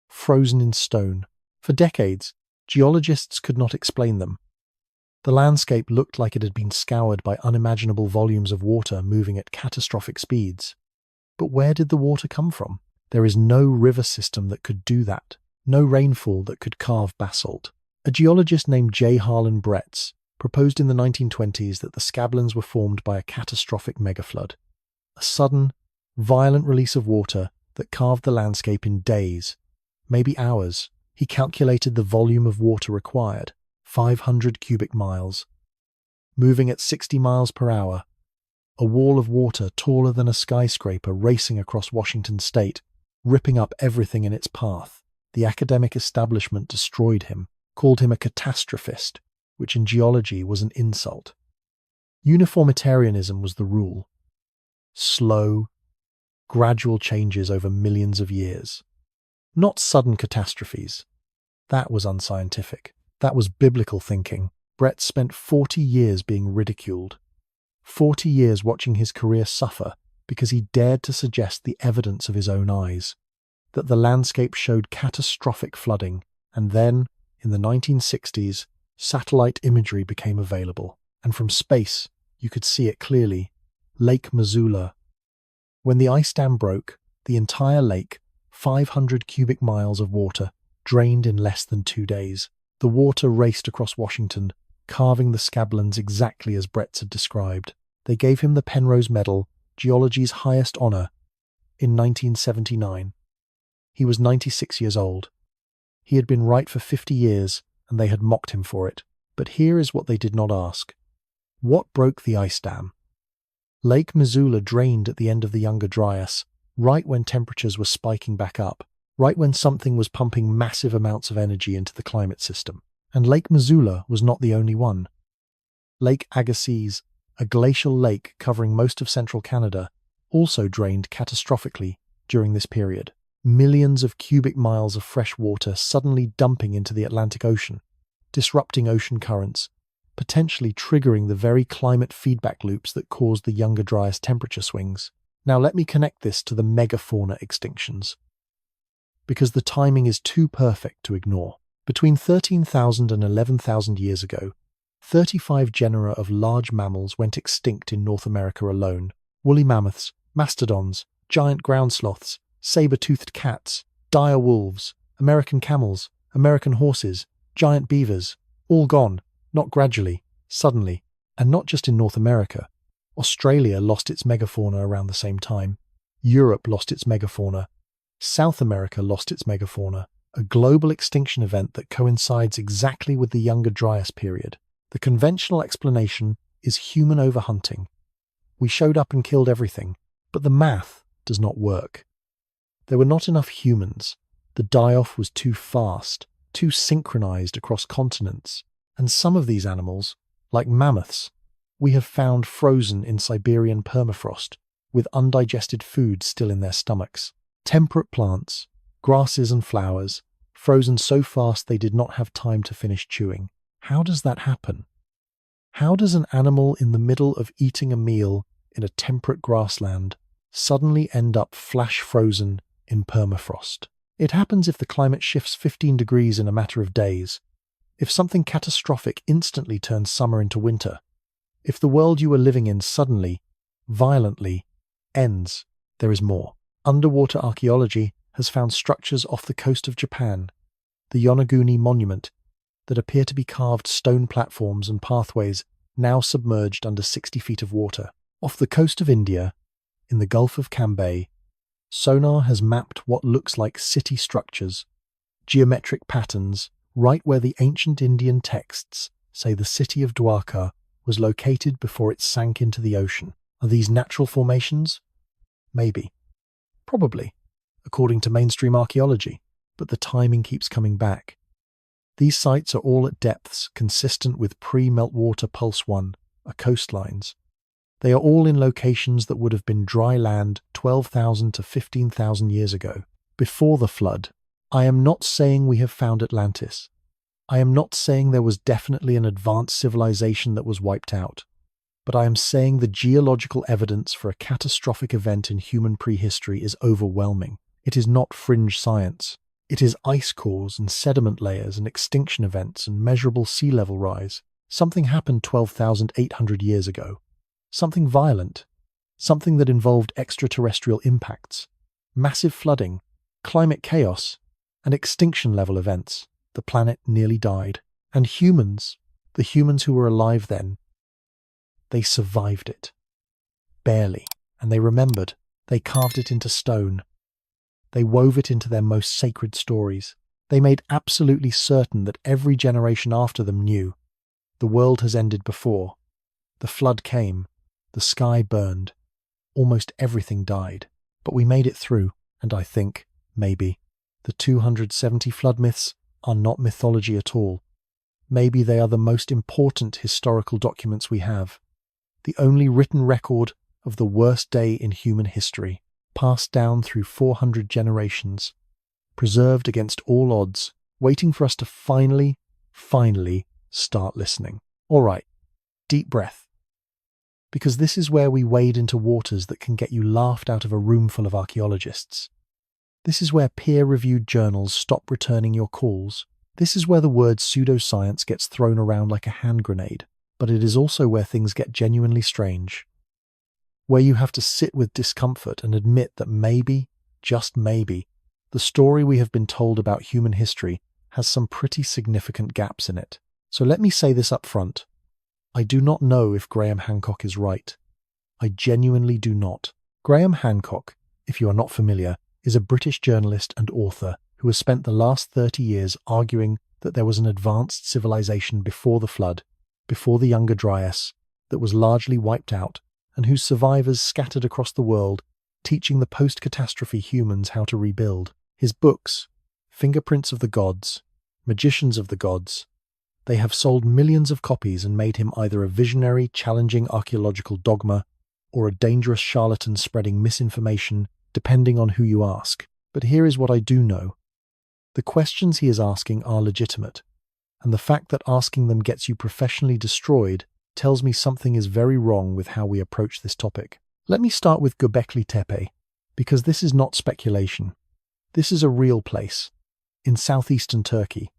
frozen in stone. For decades, geologists could not explain them. The landscape looked like it had been scoured by unimaginable volumes of water moving at catastrophic speeds. But where did the water come from? There is no river system that could do that, no rainfall that could carve basalt. A geologist named J. Harlan Bretz proposed in the 1920s that the scablands were formed by a catastrophic megaflood, a sudden, violent release of water that carved the landscape in days, maybe hours. He calculated the volume of water required, 500 cubic miles. Moving at 60 miles per hour, a wall of water taller than a skyscraper racing across Washington state, ripping up everything in its path. The academic establishment destroyed him, called him a catastrophist, which in geology was an insult. Uniformitarianism was the rule. Slow, gradual changes over millions of years. Not sudden catastrophes. That was unscientific. That was biblical thinking. Brett spent 40 years being ridiculed. 40 years watching his career suffer because he dared to suggest the evidence of his own eyes, that the landscape showed catastrophic flooding, and then, in the 1960s, satellite imagery became available, and from space you could see it clearly. Lake Missoula. When the ice dam broke, the entire lake, 500 cubic miles of water, drained in less than 2 days. The water raced across Washington, carving the scablands exactly as Bretz had described. They gave him the Penrose Medal, geology's highest honor, in 1979. He was 96 years old. He had been right for 50 years, and they had mocked him for it. But here is what they did not ask. What broke the ice dam? Lake Missoula drained at the end of the Younger Dryas, right when temperatures were spiking back up, right when something was pumping massive amounts of energy into the climate system. And Lake Missoula was not the only one. Lake Agassiz, a glacial lake covering most of central Canada, also drained catastrophically during this period. Millions of cubic miles of fresh water suddenly dumping into the Atlantic Ocean, disrupting ocean currents, potentially triggering the very climate feedback loops that caused the Younger Dryas temperature swings. Now let me connect this to the megafauna extinctions, because the timing is too perfect to ignore. Between 13,000 and 11,000 years ago, 35 genera of large mammals went extinct in North America alone. Woolly mammoths, mastodons, giant ground sloths, saber-toothed cats, dire wolves, American camels, American horses, giant beavers, all gone, not gradually, suddenly, and not just in North America, Australia lost its megafauna around the same time. Europe lost its megafauna. South America lost its megafauna. A global extinction event that coincides exactly with the Younger Dryas period. The conventional explanation is human overhunting. We showed up and killed everything, but the math does not work. There were not enough humans. The die-off was too fast, too synchronized across continents, and some of these animals, like mammoths, we have found frozen in Siberian permafrost, with undigested food still in their stomachs. Temperate plants, grasses and flowers, frozen so fast they did not have time to finish chewing. How does that happen? How does an animal in the middle of eating a meal in a temperate grassland suddenly end up flash frozen in permafrost? It happens if the climate shifts 15 degrees in a matter of days, if something catastrophic instantly turns summer into winter, if the world you are living in suddenly, violently, ends. There is more. Underwater archaeology has found structures off the coast of Japan, the Yonaguni Monument, that appear to be carved stone platforms and pathways now submerged under 60 feet of water. Off the coast of India, in the Gulf of Cambay, sonar has mapped what looks like city structures, geometric patterns, right where the ancient Indian texts say the city of Dwarka was located before it sank into the ocean. Are these natural formations? Maybe. Probably, according to mainstream archaeology, but the timing keeps coming back. These sites are all at depths consistent with pre-meltwater pulse 1, coastlines. They are all in locations that would have been dry land 12,000 to 15,000 years ago, before the flood. I am not saying we have found Atlantis. I am not saying there was definitely an advanced civilization that was wiped out. But I am saying the geological evidence for a catastrophic event in human prehistory is overwhelming. It is not fringe science. It is ice cores and sediment layers and extinction events and measurable sea level rise. Something happened 12,800 years ago. Something violent. Something that involved extraterrestrial impacts, massive flooding, climate chaos, and extinction level events. The planet nearly died. And humans, the humans who were alive then, they survived it. Barely. And they remembered. They carved it into stone. They wove it into their most sacred stories. They made absolutely certain that every generation after them knew. The world has ended before. The flood came. The sky burned. Almost everything died. But we made it through, and I think, maybe, the 270 flood myths are not mythology at all. Maybe they are the most important historical documents we have. The only written record of the worst day in human history, passed down through 400 generations, preserved against all odds, waiting for us to finally start listening. All right, deep breath. Because this is where we wade into waters that can get you laughed out of a room full of archaeologists. This is where peer-reviewed journals stop returning your calls. This is where the word pseudoscience gets thrown around like a hand grenade. But it is also where things get genuinely strange. Where you have to sit with discomfort and admit that maybe, just maybe, the story we have been told about human history has some pretty significant gaps in it. So let me say this up front. I do not know if Graham Hancock is right. I genuinely do not. Graham Hancock, if you are not familiar, is a British journalist and author who has spent the last 30 years arguing that there was an advanced civilization before the flood, before the Younger Dryas, that was largely wiped out, and whose survivors scattered across the world, teaching the post-catastrophe humans how to rebuild. His books, Fingerprints of the Gods, Magicians of the Gods, they have sold millions of copies and made him either a visionary challenging archaeological dogma or a dangerous charlatan spreading misinformation, depending on who you ask. But here is what I do know. The questions he is asking are legitimate, and the fact that asking them gets you professionally destroyed tells me something is very wrong with how we approach this topic. Let me start with Göbekli Tepe, because this is not speculation. This is a real place, in southeastern Turkey,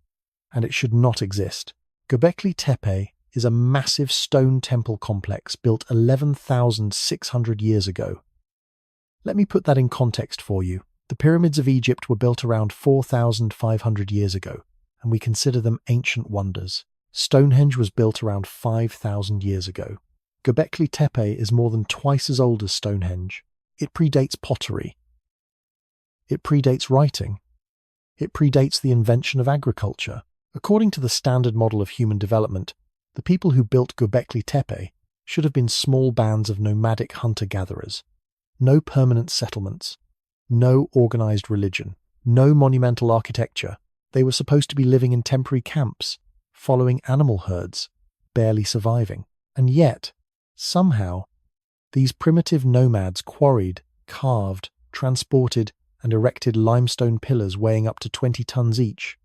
and it should not exist. Göbekli Tepe is a massive stone temple complex built 11,600 years ago. Let me put that in context for you. The pyramids of Egypt were built around 4,500 years ago, and we consider them ancient wonders. Stonehenge was built around 5,000 years ago. Göbekli Tepe is more than twice as old as Stonehenge. It predates pottery. It predates writing. It predates the invention of agriculture. According to the standard model of human development, the people who built Göbekli Tepe should have been small bands of nomadic hunter-gatherers. No permanent settlements. No organized religion. No monumental architecture. They were supposed to be living in temporary camps, following animal herds, barely surviving. And yet, somehow, these primitive nomads quarried, carved, transported, and erected limestone pillars weighing up to 20 tons each.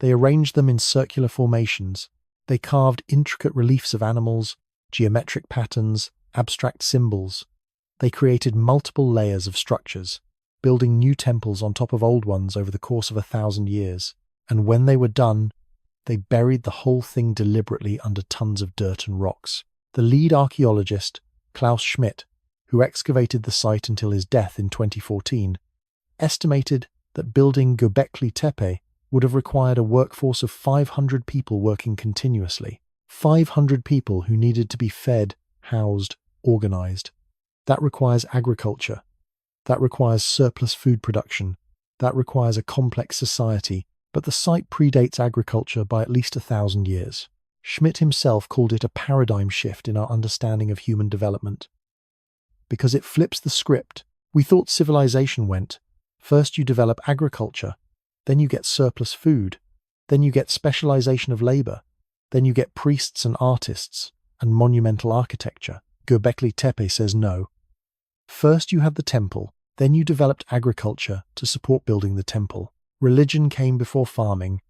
They arranged them in circular formations. They carved intricate reliefs of animals, geometric patterns, abstract symbols. They created multiple layers of structures, building new temples on top of old ones over the course of 1,000 years. And when they were done, they buried the whole thing deliberately under tons of dirt and rocks. The lead archaeologist, Klaus Schmidt, who excavated the site until his death in 2014, estimated that building Göbekli Tepe would have required a workforce of 500 people working continuously. 500 people who needed to be fed, housed, organized. That requires agriculture. That requires surplus food production. That requires a complex society. But the site predates agriculture by at least 1,000 years. Schmidt himself called it a paradigm shift in our understanding of human development. Because it flips the script. We thought civilization went, first you develop agriculture, then you get surplus food, then you get specialization of labor, then you get priests and artists, and monumental architecture. Göbekli Tepe says no. First you had the temple, then you developed agriculture to support building the temple. Religion came before farming.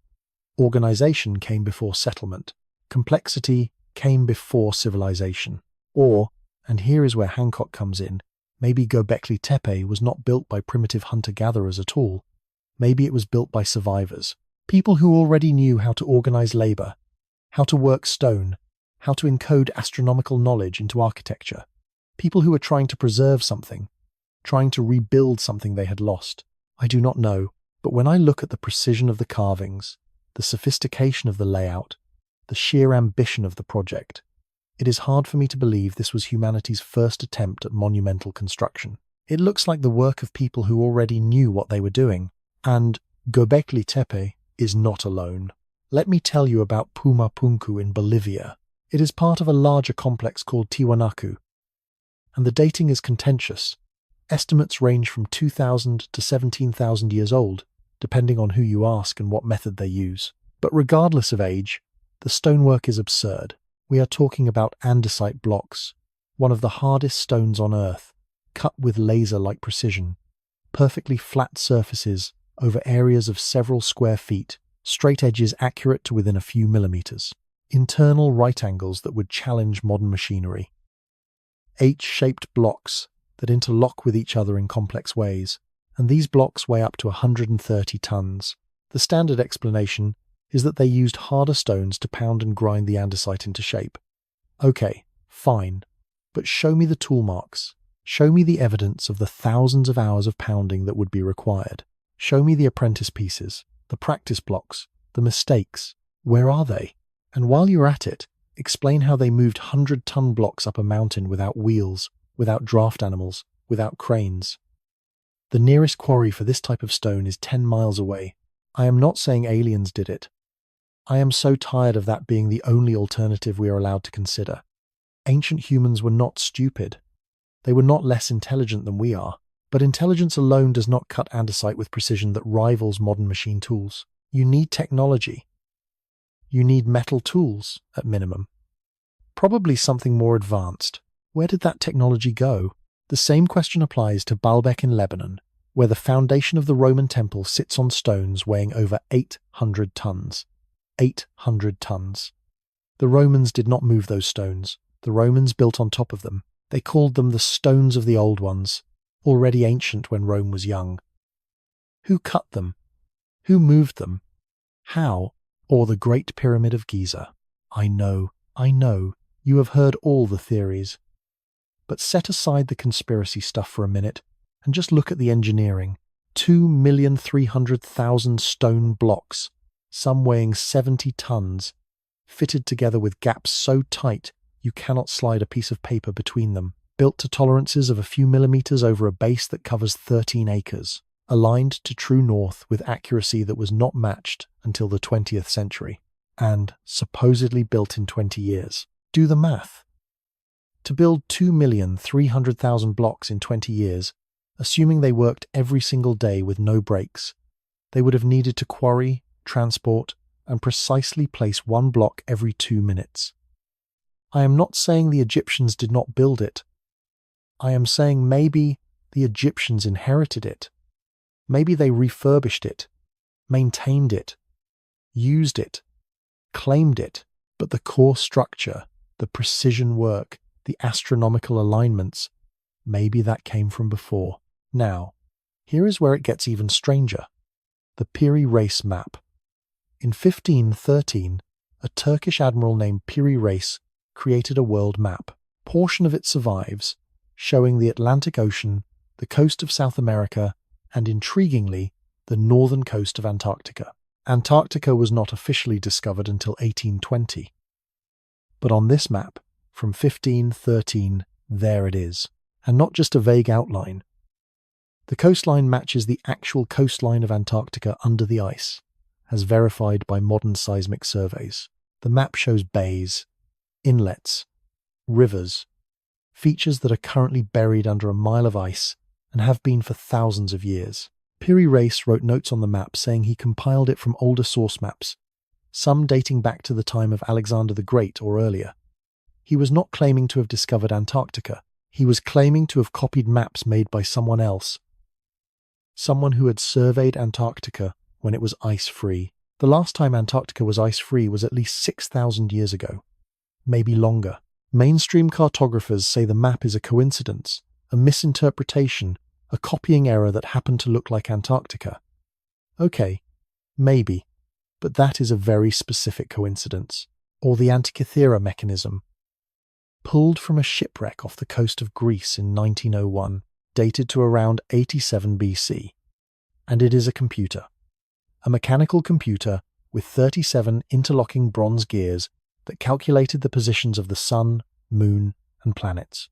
Organization came before settlement. Complexity came before civilization. Or, and here is where Hancock comes in, maybe Göbekli Tepe was not built by primitive hunter-gatherers at all. Maybe it was built by survivors. People who already knew how to organize labor, how to work stone, how to encode astronomical knowledge into architecture. People who were trying to preserve something, trying to rebuild something they had lost. I do not know, but when I look at the precision of the carvings, the sophistication of the layout, the sheer ambition of the project, it is hard for me to believe this was humanity's first attempt at monumental construction. It looks like the work of people who already knew what they were doing. And Göbekli Tepe is not alone. Let me tell you about Pumapunku in Bolivia. It is part of a larger complex called Tiwanaku, and the dating is contentious. Estimates range from 2,000 to 17,000 years old, depending on who you ask and what method they use. But regardless of age, the stonework is absurd. We are talking about andesite blocks, one of the hardest stones on Earth, cut with laser-like precision, perfectly flat surfaces over areas of several square feet, straight edges accurate to within a few millimeters, internal right angles that would challenge modern machinery, H-shaped blocks that interlock with each other in complex ways, and these blocks weigh up to 130 tons. The standard explanation is that they used harder stones to pound and grind the andesite into shape. Okay, fine, but show me the tool marks. Show me the evidence of the thousands of hours of pounding that would be required. Show me the apprentice pieces, the practice blocks, the mistakes. Where are they? And while you're at it, explain how they moved 100-ton blocks up a mountain without wheels, without draft animals, without cranes. The nearest quarry for this type of stone is 10 miles away. I am not saying aliens did it. I am so tired of that being the only alternative we are allowed to consider. Ancient humans were not stupid. They were not less intelligent than we are. But intelligence alone does not cut andesite with precision that rivals modern machine tools. You need technology. You need metal tools, at minimum. Probably something more advanced. Where did that technology go? The same question applies to Baalbek in Lebanon, where the foundation of the Roman temple sits on stones weighing over 800 tons. 800 tons. The Romans did not move those stones. The Romans built on top of them. They called them the stones of the old ones, already ancient when Rome was young. Who cut them? Who moved them? How? Or the Great Pyramid of Giza? I know, you have heard all the theories. But set aside the conspiracy stuff for a minute and just look at the engineering. 2,300,000 stone blocks, some weighing 70 tons, fitted together with gaps so tight You cannot slide a piece of paper between them. Built to tolerances of a few millimeters over a base that covers 13 acres. Aligned to true north with accuracy that was not matched until the 20th century. And supposedly built in 20 years. Do the math. To build 2,300,000 blocks in 20 years, assuming they worked every single day with no breaks, they would have needed to quarry, transport, and precisely place one block every 2 minutes. I am not saying the Egyptians did not build it. I am saying maybe the Egyptians inherited it. Maybe they refurbished it, maintained it, used it, claimed it, but the core structure, the precision work, the astronomical alignments, maybe that came from before. Now, here is where it gets even stranger. The Piri Reis map. In 1513, a Turkish admiral named Piri Reis created a world map. Portion of it survives, showing the Atlantic Ocean, the coast of South America, and intriguingly, the northern coast of Antarctica. Antarctica was not officially discovered until 1820. But on this map, from 1513, there it is. And not just a vague outline. The coastline matches the actual coastline of Antarctica under the ice, as verified by modern seismic surveys. The map shows bays, inlets, rivers, features that are currently buried under a mile of ice and have been for thousands of years. Piri Reis wrote notes on the map saying he compiled it from older source maps, some dating back to the time of Alexander the Great or earlier. He was not claiming to have discovered Antarctica. He was claiming to have copied maps made by someone else. Someone who had surveyed Antarctica when it was ice-free. The last time Antarctica was ice-free was at least 6,000 years ago. Maybe longer. Mainstream cartographers say the map is a coincidence, a misinterpretation, a copying error that happened to look like Antarctica. Okay, maybe, but that is a very specific coincidence. Or the Antikythera mechanism. Pulled from a shipwreck off the coast of Greece in 1901, dated to around 87 BC. And it is a computer. A mechanical computer with 37 interlocking bronze gears that calculated the positions of the sun, moon, and planets.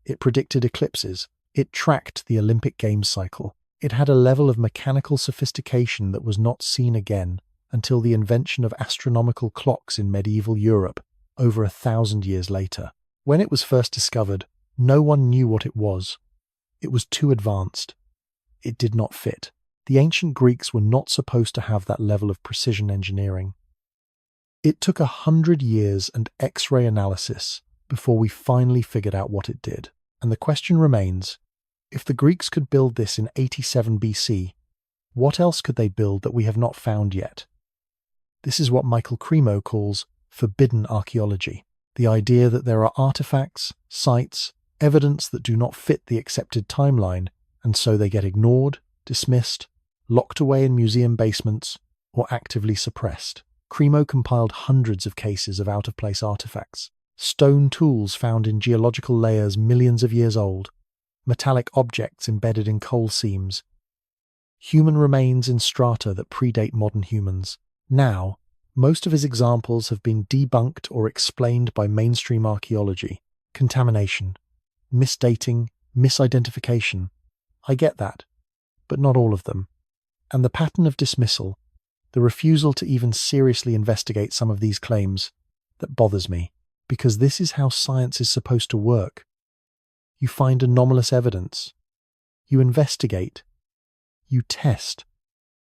It predicted eclipses. It tracked the Olympic Games cycle. It had a level of mechanical sophistication that was not seen again until the invention of astronomical clocks in medieval Europe over 1,000 years later. When it was first discovered, no one knew what it was. It was too advanced. It did not fit. The ancient Greeks were not supposed to have that level of precision engineering. It took 100 years and X-ray analysis before we finally figured out what it did. And the question remains, if the Greeks could build this in 87 BC, what else could they build that we have not found yet? This is what Michael Cremo calls forbidden archaeology. The idea that there are artifacts, sites, evidence that do not fit the accepted timeline, and so they get ignored, dismissed, locked away in museum basements, or actively suppressed. Cremo compiled hundreds of cases of out-of-place artifacts. Stone tools found in geological layers millions of years old, metallic objects embedded in coal seams, human remains in strata that predate modern humans. Now, most of his examples have been debunked or explained by mainstream archaeology. Contamination, misdating, misidentification. I get that, but not all of them. And the pattern of dismissal, the refusal to even seriously investigate some of these claims, that bothers me. Because this is how science is supposed to work. You find anomalous evidence. You investigate. You test.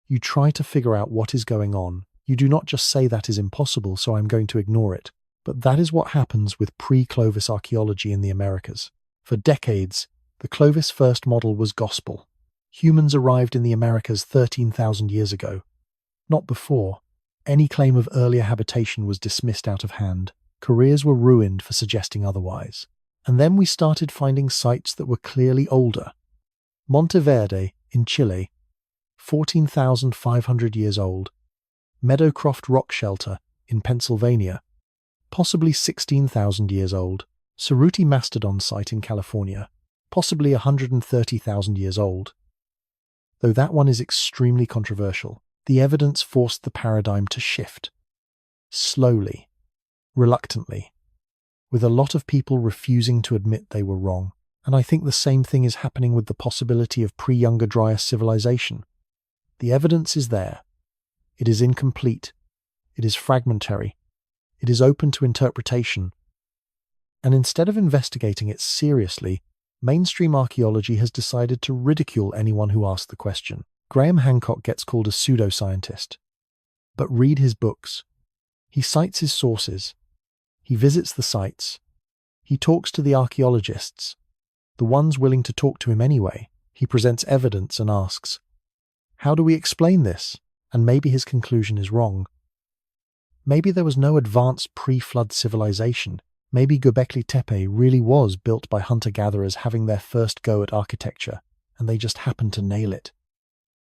You try to figure out what is going on. You do not just say that is impossible, so I'm going to ignore it. But that is what happens with pre-Clovis archaeology in the Americas. For decades, the Clovis first model was gospel. Humans arrived in the Americas 13,000 years ago. Not before. Any claim of earlier habitation was dismissed out of hand. Careers were ruined for suggesting otherwise. And then we started finding sites that were clearly older. Monteverde in Chile, 14,500 years old. Meadowcroft Rock Shelter in Pennsylvania, possibly 16,000 years old. Cerruti Mastodon site in California, possibly 130,000 years old. Though that one is extremely controversial, the evidence forced the paradigm to shift. Slowly. Reluctantly. with a lot of people refusing to admit they were wrong. And I think the same thing is happening with the possibility of pre-Younger Dryas civilization. The evidence is there. It is incomplete. It is fragmentary. It is open to interpretation. And instead of investigating it seriously, mainstream archaeology has decided to ridicule anyone who asks the question. Graham Hancock gets called a pseudoscientist. But read his books. He cites his sources. He visits the sites. He talks to the archaeologists, the ones willing to talk to him anyway. He presents evidence and asks, how do we explain this? And maybe his conclusion is wrong. Maybe there was no advanced pre-flood civilization. Maybe Göbekli Tepe really was built by hunter-gatherers having their first go at architecture, and they just happened to nail it.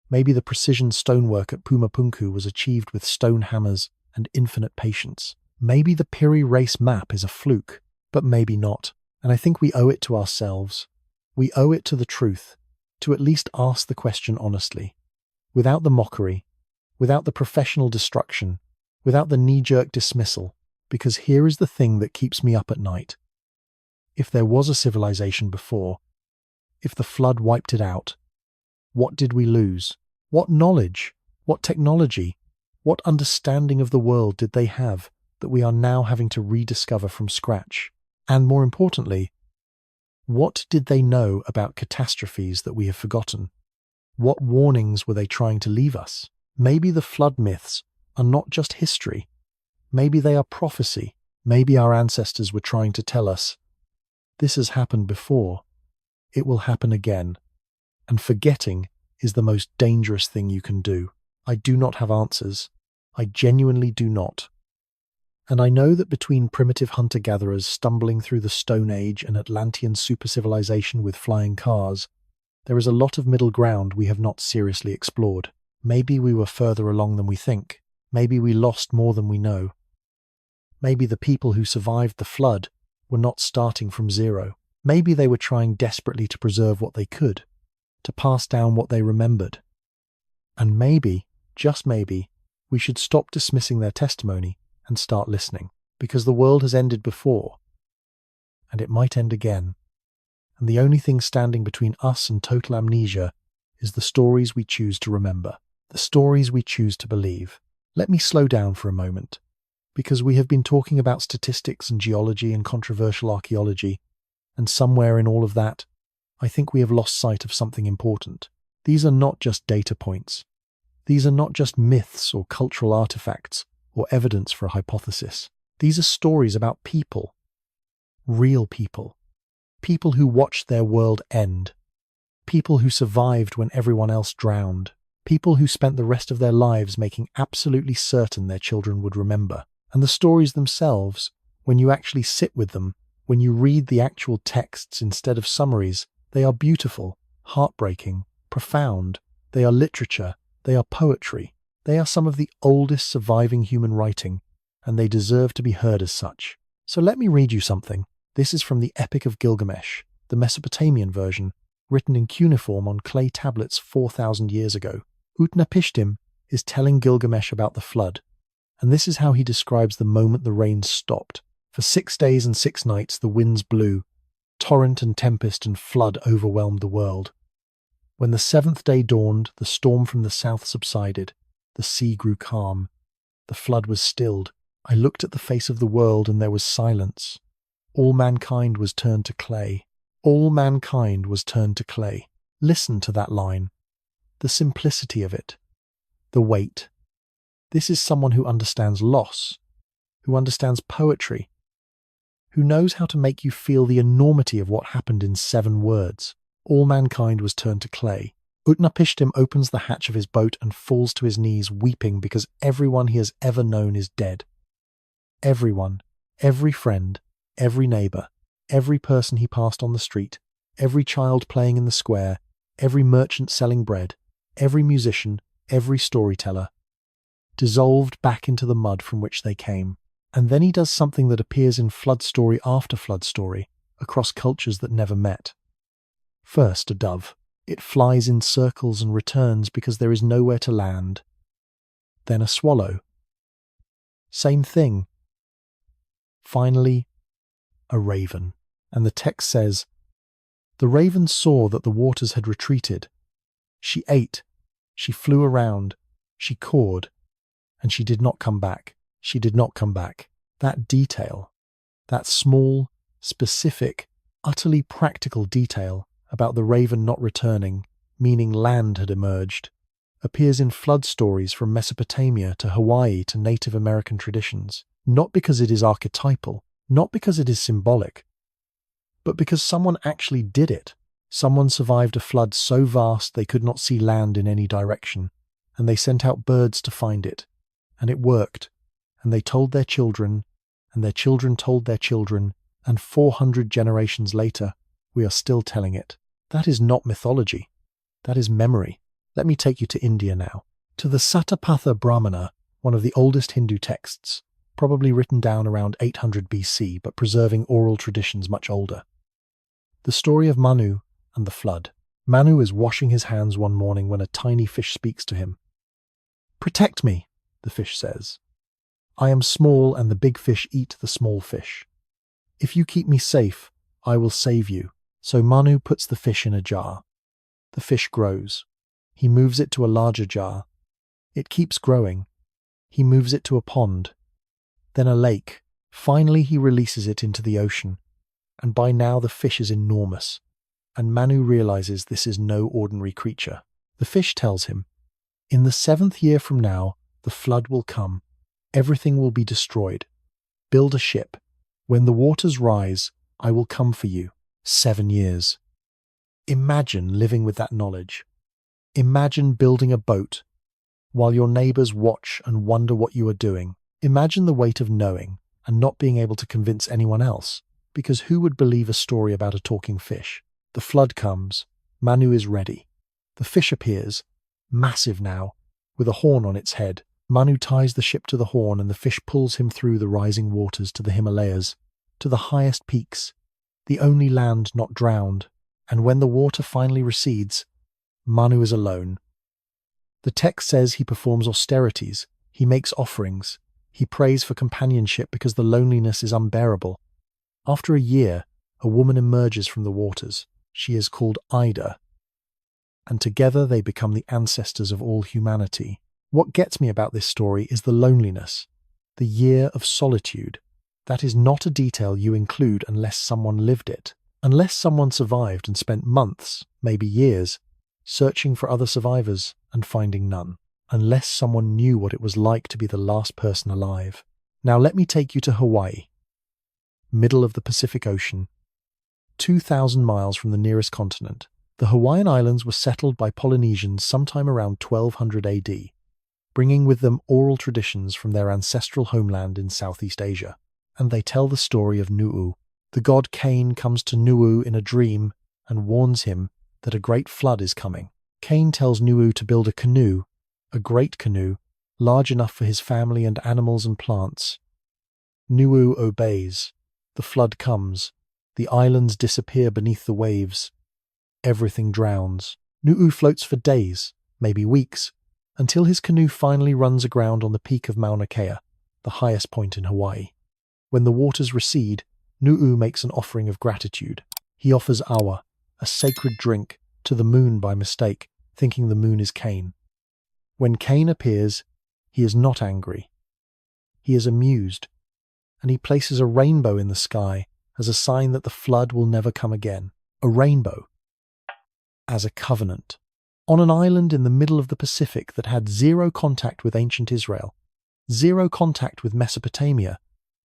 Maybe the precision stonework at Pumapunku was achieved with stone hammers and infinite patience. Maybe the Piri race map is a fluke, but maybe not. And I think we owe it to ourselves. We owe it to the truth, to at least ask the question honestly, without the mockery, without the professional destruction, without the knee-jerk dismissal, because here is the thing that keeps me up at night. If there was a civilization before, if the flood wiped it out, what did we lose? What knowledge, what technology, what understanding of the world did they have that we are now having to rediscover from scratch? And more importantly, what did they know about catastrophes that we have forgotten? What warnings were they trying to leave us? Maybe the flood myths are not just history. Maybe they are prophecy. Maybe our ancestors were trying to tell us, this has happened before. It will happen again. And forgetting is the most dangerous thing you can do. I do not have answers. I genuinely do not. And I know that between primitive hunter-gatherers stumbling through the Stone Age and Atlantean super-civilization with flying cars, there is a lot of middle ground we have not seriously explored. Maybe we were further along than we think. Maybe we lost more than we know. Maybe the people who survived the flood were not starting from zero. Maybe they were trying desperately to preserve what they could, to pass down what they remembered. And maybe, just maybe, we should stop dismissing their testimony and start listening, because the world has ended before, and it might end again. And the only thing standing between us and total amnesia is the stories we choose to remember, the stories we choose to believe. Let me slow down for a moment, because we have been talking about statistics and geology and controversial archaeology, and somewhere in all of that, I think we have lost sight of something important. These are not just data points. These are not just myths or cultural artifacts or evidence for a hypothesis. These are stories about people. Real people. People who watched their world end. People who survived when everyone else drowned. People who spent the rest of their lives making absolutely certain their children would remember. And the stories themselves, when you actually sit with them, when you read the actual texts instead of summaries, they are beautiful, heartbreaking, profound. They are literature. They are poetry. They are some of the oldest surviving human writing, and they deserve to be heard as such. So let me read you something. This is from the Epic of Gilgamesh, the Mesopotamian version, written in cuneiform on clay tablets 4,000 years ago. Utnapishtim is telling Gilgamesh about the flood, and this is how he describes the moment the rain stopped. For 6 days and 6 nights the winds blew. Torrent and tempest and flood overwhelmed the world. When the 7th day dawned, the storm from the south subsided. The sea grew calm. The flood was stilled. I looked at the face of the world, and there was silence. All mankind was turned to clay. All mankind was turned to clay. Listen to that line. The simplicity of it. The weight. This is someone who understands loss, who understands poetry, who knows how to make you feel the enormity of what happened in 7 words. All mankind was turned to clay. Utnapishtim opens the hatch of his boat and falls to his knees weeping because everyone he has ever known is dead. Everyone, every friend, every neighbour, every person he passed on the street, every child playing in the square, every merchant selling bread, every musician, every storyteller, dissolved back into the mud from which they came. And then he does something that appears in flood story after flood story, across cultures that never met. First, a dove. It flies in circles and returns because there is nowhere to land. Then a swallow. Same thing. Finally, a raven. And the text says, "The raven saw that the waters had retreated. She ate, she flew around, she cawed, and she did not come back. She did not come back." That detail, that small, specific, utterly practical detail about the raven not returning, meaning land had emerged, appears in flood stories from Mesopotamia to Hawaii to Native American traditions, not because it is archetypal, not because it is symbolic, but because someone actually did it. Someone survived a flood so vast they could not see land in any direction, and they sent out birds to find it, and it worked, and they told their children, and their children told their children, and 400 generations later, we are still telling it. That is not mythology. That is memory. Let me take you to India now, to the Satapatha Brahmana, one of the oldest Hindu texts, probably written down around 800 BC, but preserving oral traditions much older. The story of Manu and the flood. Manu is washing his hands one morning when a tiny fish speaks to him. "Protect me," the fish says. "I am small and the big fish eat the small fish. If you keep me safe, I will save you." So Manu puts the fish in a jar. The fish grows. He moves it to a larger jar. It keeps growing. He moves it to a pond, then a lake. Finally, he releases it into the ocean. And by now the fish is enormous. And Manu realizes this is no ordinary creature. The fish tells him, "In the 7th year from now, the flood will come. Everything will be destroyed. Build a ship. When the waters rise, I will come for you. 7 years. Imagine living with that knowledge. Imagine building a boat while your neighbors watch and wonder what you are doing. Imagine the weight of knowing and not being able to convince anyone else, because who would believe a story about a talking fish? The flood comes. Manu is ready. The fish appears, massive now, with a horn on its head. Manu ties the ship to the horn and the fish pulls him through the rising waters to the Himalayas, to the highest peaks, the only land not drowned. And when the water finally recedes, Manu is alone. The text says he performs austerities, he makes offerings, he prays for companionship because the loneliness is unbearable. After a year, a woman emerges from the waters. She is called Ida, and together they become the ancestors of all humanity. What gets me about this story is the loneliness, the year of solitude. That is not a detail you include unless someone lived it, unless someone survived and spent months, maybe years, searching for other survivors and finding none, unless someone knew what it was like to be the last person alive. Now let me take you to Hawaii, middle of the Pacific Ocean, 2,000 miles from the nearest continent. The Hawaiian Islands were settled by Polynesians sometime around 1200 AD, bringing with them oral traditions from their ancestral homeland in Southeast Asia. And they tell the story of Nu'u. The god Cain comes to Nu'u in a dream and warns him that a great flood is coming. Cain tells Nu'u to build a canoe, a great canoe, large enough for his family and animals and plants. Nu'u obeys. The flood comes. The islands disappear beneath the waves. Everything drowns. Nu'u floats for days, maybe weeks, until his canoe finally runs aground on the peak of Mauna Kea, the highest point in Hawaii. When the waters recede, Nu'u makes an offering of gratitude. He offers awa, a sacred drink, to the moon by mistake, thinking the moon is Cain. When Cain appears, he is not angry. He is amused, and he places a rainbow in the sky as a sign that the flood will never come again. A rainbow as a covenant. On an island in the middle of the Pacific that had zero contact with ancient Israel, zero contact with Mesopotamia,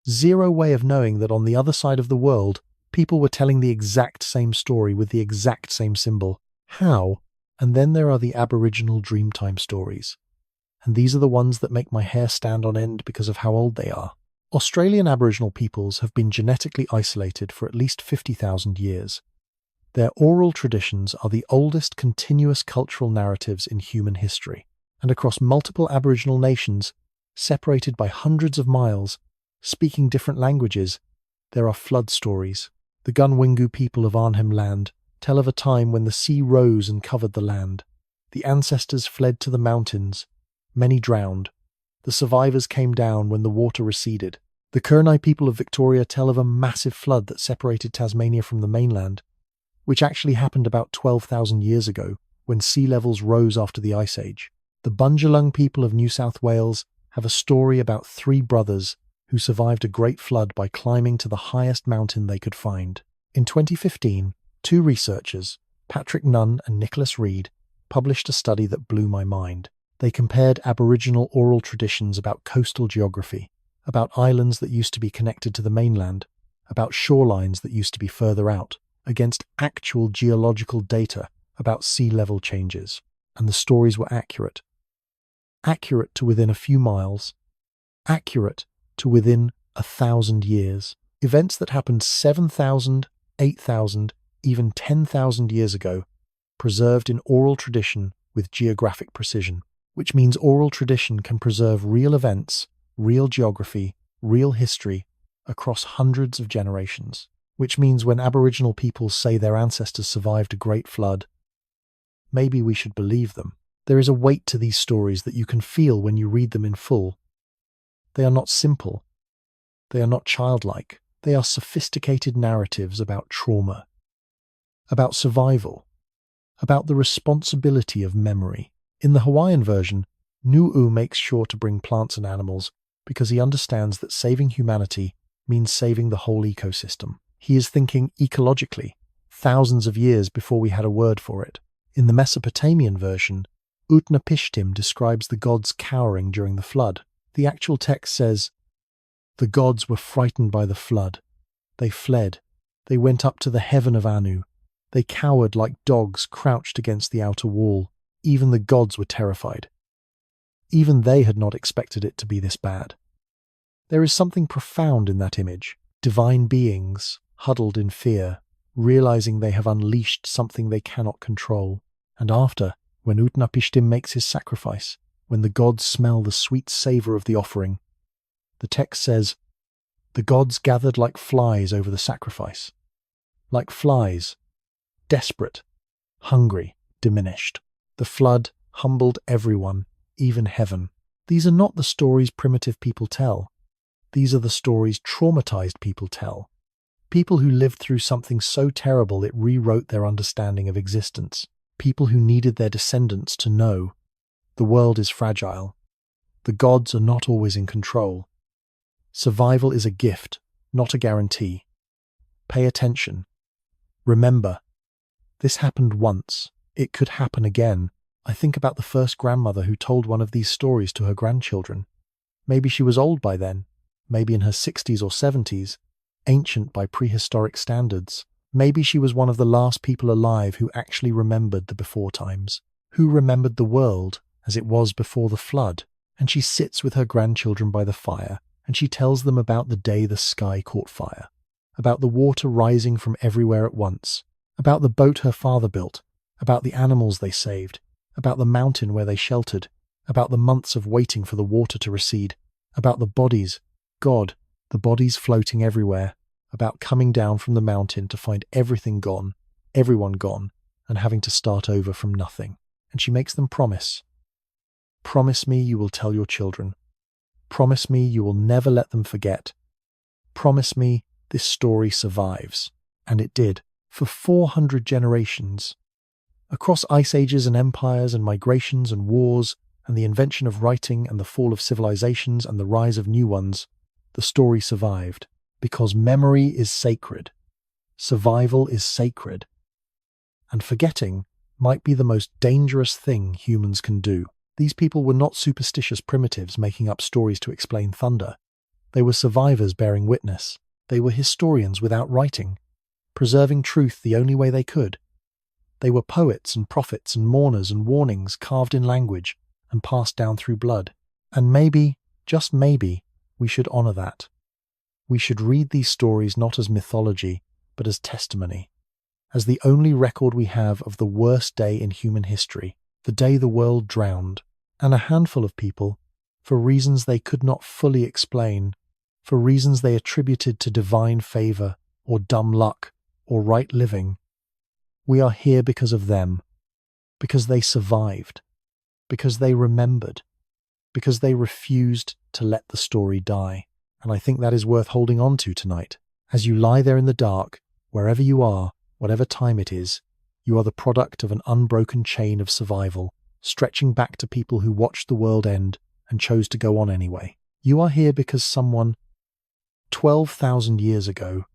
zero way of knowing that on the other side of the world, people were telling the exact same story with the exact same symbol. How? And then there are the Aboriginal Dreamtime stories. And these are the ones that make my hair stand on end because of how old they are. Australian Aboriginal peoples have been genetically isolated for at least 50,000 years. Their oral traditions are the oldest continuous cultural narratives in human history. And across multiple Aboriginal nations, separated by hundreds of miles, speaking different languages, there are flood stories. The Gunwingu people of Arnhem Land tell of a time when the sea rose and covered the land. The ancestors fled to the mountains. Many drowned. The survivors came down when the water receded. The Kurnai people of Victoria tell of a massive flood that separated Tasmania from the mainland, which actually happened about 12,000 years ago when sea levels rose after the Ice Age. The Bundjalung people of New South Wales have a story about three brothers who survived a great flood by climbing to the highest mountain they could find. In 2015, two researchers, Patrick Nunn and Nicholas Reed, published a study that blew my mind. They compared Aboriginal oral traditions about coastal geography, about islands that used to be connected to the mainland, about shorelines that used to be further out, against actual geological data about sea level changes. And the stories were accurate. Accurate to within a few miles. Accurate to within 1,000 years. Events that happened 7,000, 8,000, even 10,000 years ago, preserved in oral tradition with geographic precision, which means oral tradition can preserve real events, real geography, real history across hundreds of generations, which means when Aboriginal peoples say their ancestors survived a great flood, maybe we should believe them. There is a weight to these stories that you can feel when you read them in full. They are not simple. They are not childlike. They are sophisticated narratives about trauma, about survival, about the responsibility of memory. In the Hawaiian version, Nu'u makes sure to bring plants and animals because he understands that saving humanity means saving the whole ecosystem. He is thinking ecologically, thousands of years before we had a word for it. In the Mesopotamian version, Utnapishtim describes the gods cowering during the flood. The actual text says, "The gods were frightened by the flood. They fled. They went up to the heaven of Anu. They cowered like dogs crouched against the outer wall. Even the gods were terrified. Even they had not expected it to be this bad." There is something profound in that image. Divine beings, huddled in fear, realizing they have unleashed something they cannot control. And after, when Utnapishtim makes his sacrifice, when the gods smell the sweet savor of the offering, the text says, "The gods gathered like flies over the sacrifice." Like flies, desperate, hungry, diminished. The flood humbled everyone, even heaven. These are not the stories primitive people tell. These are the stories traumatized people tell. People who lived through something so terrible it rewrote their understanding of existence. People who needed their descendants to know the world is fragile. The gods are not always in control. Survival is a gift, not a guarantee. Pay attention. Remember, this happened once. It could happen again. I think about the first grandmother who told one of these stories to her grandchildren. Maybe she was old by then, maybe in her 60s or 70s, ancient by prehistoric standards. Maybe she was one of the last people alive who actually remembered the before times, who remembered the world as it was before the flood. And she sits with her grandchildren by the fire, and she tells them about the day the sky caught fire, about the water rising from everywhere at once, about the boat her father built, about the animals they saved, about the mountain where they sheltered, about the months of waiting for the water to recede, about the bodies, God, the bodies floating everywhere, about coming down from the mountain to find everything gone, everyone gone, and having to start over from nothing. And she makes them promise. Promise me you will tell your children. Promise me you will never let them forget. Promise me this story survives. And it did, for 400 generations. Across ice ages and empires and migrations and wars and the invention of writing and the fall of civilizations and the rise of new ones, the story survived. Because memory is sacred. Survival is sacred. And forgetting might be the most dangerous thing humans can do. These people were not superstitious primitives making up stories to explain thunder. They were survivors bearing witness. They were historians without writing, preserving truth the only way they could. They were poets and prophets and mourners and warnings carved in language and passed down through blood. And maybe, just maybe, we should honor that. We should read these stories not as mythology, but as testimony, as the only record we have of the worst day in human history, the day the world drowned, and a handful of people, for reasons they could not fully explain, for reasons they attributed to divine favor or dumb luck or right living. We are here because of them, because they survived, because they remembered, because they refused to let the story die. and I think that is worth holding on to tonight. As you lie there in the dark, wherever you are, whatever time it is, you are the product of an unbroken chain of survival, stretching back to people who watched the world end and chose to go on anyway. You are here because someone, 12,000 years ago,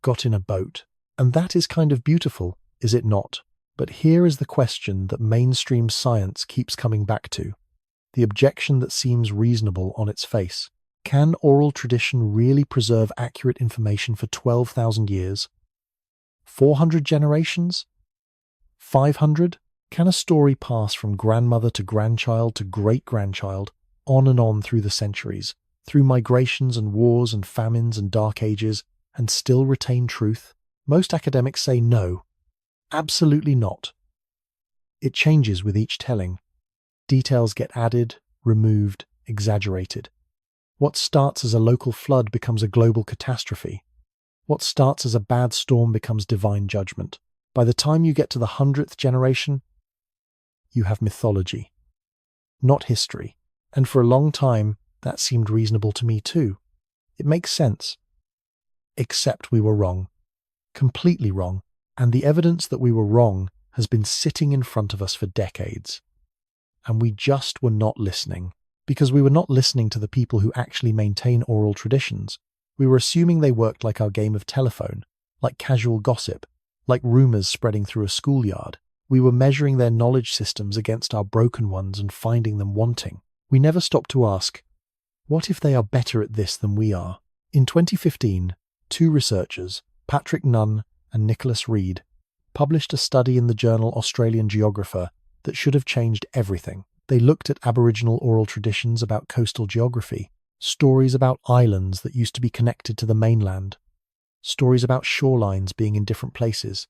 got in a boat. And that is kind of beautiful, is it not? But here is the question that mainstream science keeps coming back to. The objection that seems reasonable on its face. Can oral tradition really preserve accurate information for 12,000 years? 400 generations? 500? Can a story pass from grandmother to grandchild to great-grandchild, on and on through the centuries, through migrations and wars and famines and dark ages, and still retain truth? Most academics say no, absolutely not. It changes with each telling. Details get added, removed, exaggerated. What starts as a local flood becomes a global catastrophe. What starts as a bad storm becomes divine judgment. By the time you get to the 100th generation, you have mythology, not history. And for a long time, that seemed reasonable to me too. It makes sense. Except we were wrong. Completely wrong. And the evidence that we were wrong has been sitting in front of us for decades. And we just were not listening. Because we were not listening to the people who actually maintain oral traditions. We were assuming they worked like our game of telephone, like casual gossip, like rumors spreading through a schoolyard. We were measuring their knowledge systems against our broken ones and finding them wanting. We never stopped to ask, what if they are better at this than we are? In 2015, two researchers, Patrick Nunn and Nicholas Reed, published a study in the journal Australian Geographer that should have changed everything. They looked at Aboriginal oral traditions about coastal geography, stories about islands that used to be connected to the mainland, stories about shorelines being in different places,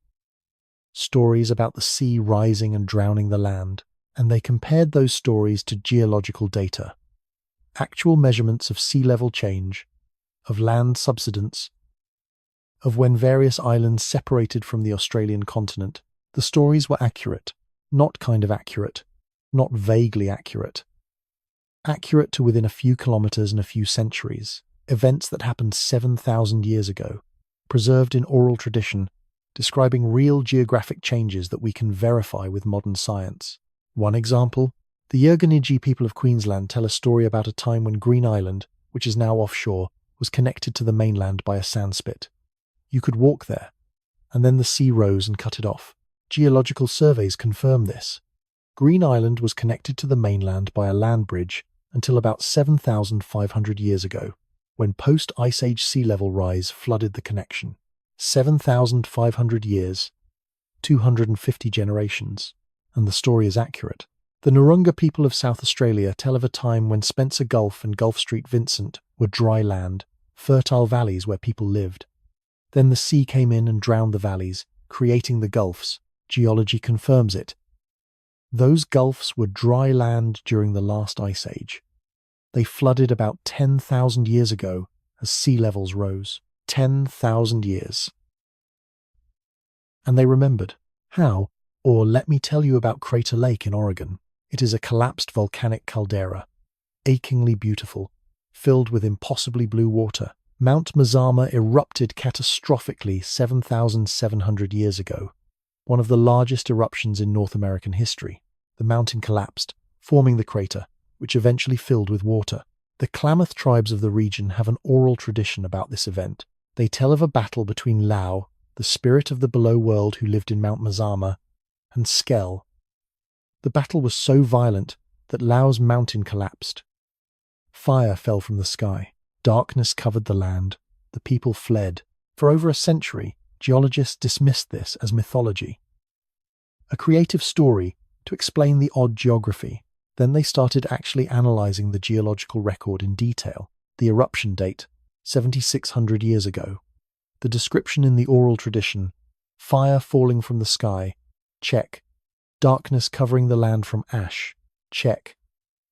stories about the sea rising and drowning the land, and they compared those stories to geological data, actual measurements of sea level change, of land subsidence, of when various islands separated from the Australian continent. The stories were accurate, not kind of accurate, not vaguely accurate. Accurate to within a few kilometers and a few centuries, events that happened 7,000 years ago, preserved in oral tradition, describing real geographic changes that we can verify with modern science. One example, the Yurganidji people of Queensland tell a story about a time when Green Island, which is now offshore, was connected to the mainland by a sandspit. You could walk there, and then the sea rose and cut it off. Geological surveys confirm this. Green Island was connected to the mainland by a land bridge until about 7,500 years ago, when post-Ice Age sea level rise flooded the connection. 7,500 years, 250 generations, and the story is accurate. The Narunga people of South Australia tell of a time when Spencer Gulf and Gulf Street Vincent were dry land, fertile valleys where people lived. Then the sea came in and drowned the valleys, creating the gulfs. Geology confirms it. Those gulfs were dry land during the last ice age. They flooded about 10,000 years ago as sea levels rose. 10,000 years. And they remembered. How? Or let me tell you about Crater Lake in Oregon. It is a collapsed volcanic caldera, achingly beautiful, filled with impossibly blue water. Mount Mazama erupted catastrophically 7,700 years ago, one of the largest eruptions in North American history. The mountain collapsed, forming the crater, which eventually filled with water. The Klamath tribes of the region have an oral tradition about this event. They tell of a battle between Lau, the spirit of the below world who lived in Mount Mazama, and Skell. The battle was so violent that Lau's mountain collapsed. Fire fell from the sky. Darkness covered the land. The people fled. For over a century, geologists dismissed this as mythology. A creative story to explain the odd geography. Then they started actually analyzing the geological record in detail. The eruption date, 7,600 years ago. The description in the oral tradition, fire falling from the sky, check. Darkness covering the land from ash, check.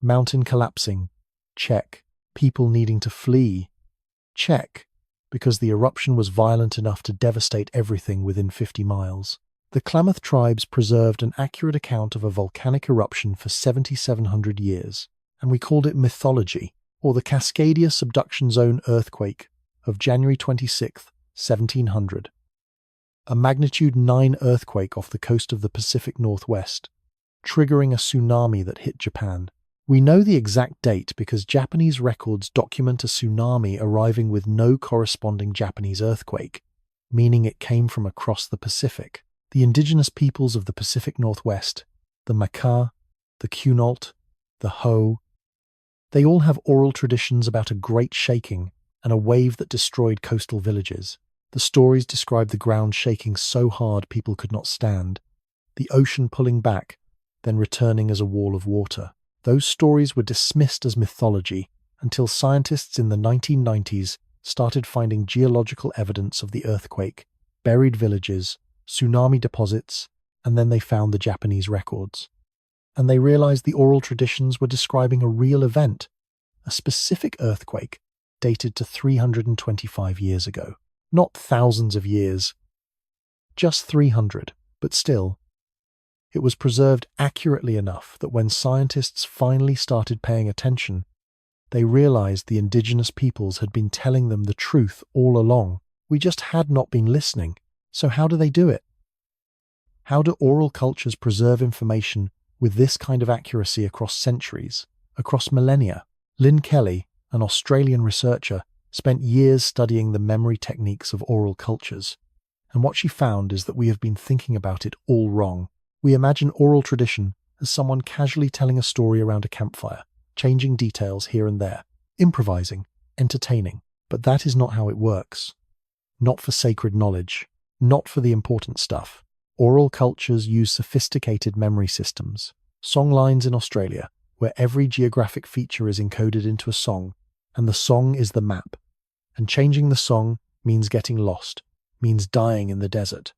Mountain collapsing, check. People needing to flee, check. Because the eruption was violent enough to devastate everything within 50 miles. The Klamath tribes preserved an accurate account of a volcanic eruption for 7,700 years, and we called it mythology. or the Cascadia Subduction Zone earthquake of January 26, 1700. A magnitude 9 earthquake off the coast of the Pacific Northwest, triggering a tsunami that hit Japan. We know the exact date because Japanese records document a tsunami arriving with no corresponding Japanese earthquake, meaning it came from across the Pacific. The indigenous peoples of the Pacific Northwest, the Makah, the Quinault, the Ho, they all have oral traditions about a great shaking and a wave that destroyed coastal villages. The stories describe the ground shaking so hard people could not stand, the ocean pulling back, then returning as a wall of water. Those stories were dismissed as mythology until scientists in the 1990s started finding geological evidence of the earthquake, buried villages, tsunami deposits, and then they found the Japanese records. And they realized the oral traditions were describing a real event, a specific earthquake dated to 325 years ago. Not thousands of years, just 300, but still. It was preserved accurately enough that when scientists finally started paying attention, they realized the indigenous peoples had been telling them the truth all along. We just had not been listening. So how do they do it? How do oral cultures preserve information with this kind of accuracy across centuries, across millennia? Lynn Kelly, an Australian researcher, spent years studying the memory techniques of oral cultures, and what she found is that we have been thinking about it all wrong. We imagine oral tradition as someone casually telling a story around a campfire, changing details here and there, improvising, entertaining. But that is not how it works. Not for sacred knowledge, not for the important stuff. Oral cultures use sophisticated memory systems, songlines in Australia, where every geographic feature is encoded into a song, and the song is the map. And changing the song means getting lost, means dying in the desert.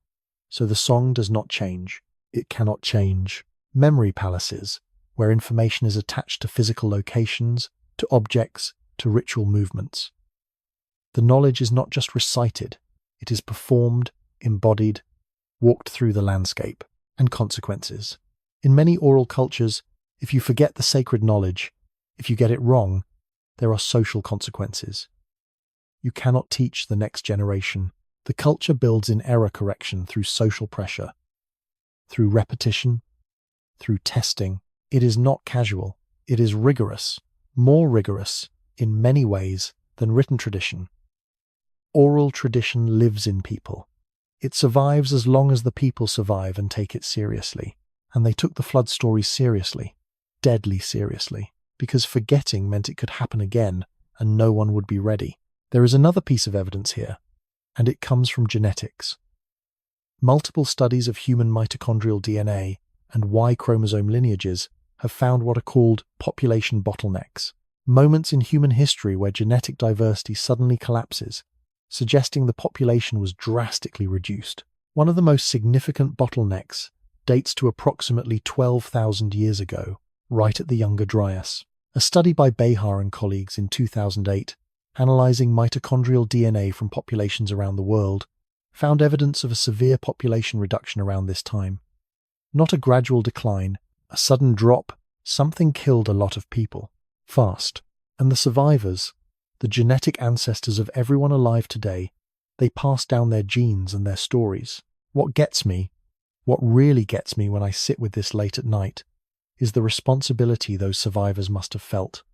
So the song does not change. It cannot change. Memory palaces, where information is attached to physical locations, to objects, to ritual movements. The knowledge is not just recited, it is performed, embodied, walked through the landscape, and consequences. In many oral cultures, if you forget the sacred knowledge, if you get it wrong, there are social consequences. You cannot teach the next generation. The culture builds in error correction through social pressure, through repetition, through testing. It is not casual. It is rigorous, more rigorous in many ways than written tradition. Oral tradition lives in people. It survives as long as the people survive and take it seriously. And they took the flood stories seriously, deadly seriously, because forgetting meant it could happen again and no one would be ready. There is another piece of evidence here, and it comes from genetics. Multiple studies of human mitochondrial DNA and Y chromosome lineages have found what are called population bottlenecks, moments in human history where genetic diversity suddenly collapses, suggesting the population was drastically reduced. One of the most significant bottlenecks dates to approximately 12,000 years ago, right at the Younger Dryas. A study by Behar and colleagues in 2008, analyzing mitochondrial DNA from populations around the world, found evidence of a severe population reduction around this time. Not a gradual decline, a sudden drop. Something killed a lot of people, fast. And the survivors, the genetic ancestors of everyone alive today, they pass down their genes and their stories. What really gets me when I sit with this late at night, is the responsibility those survivors must have felt.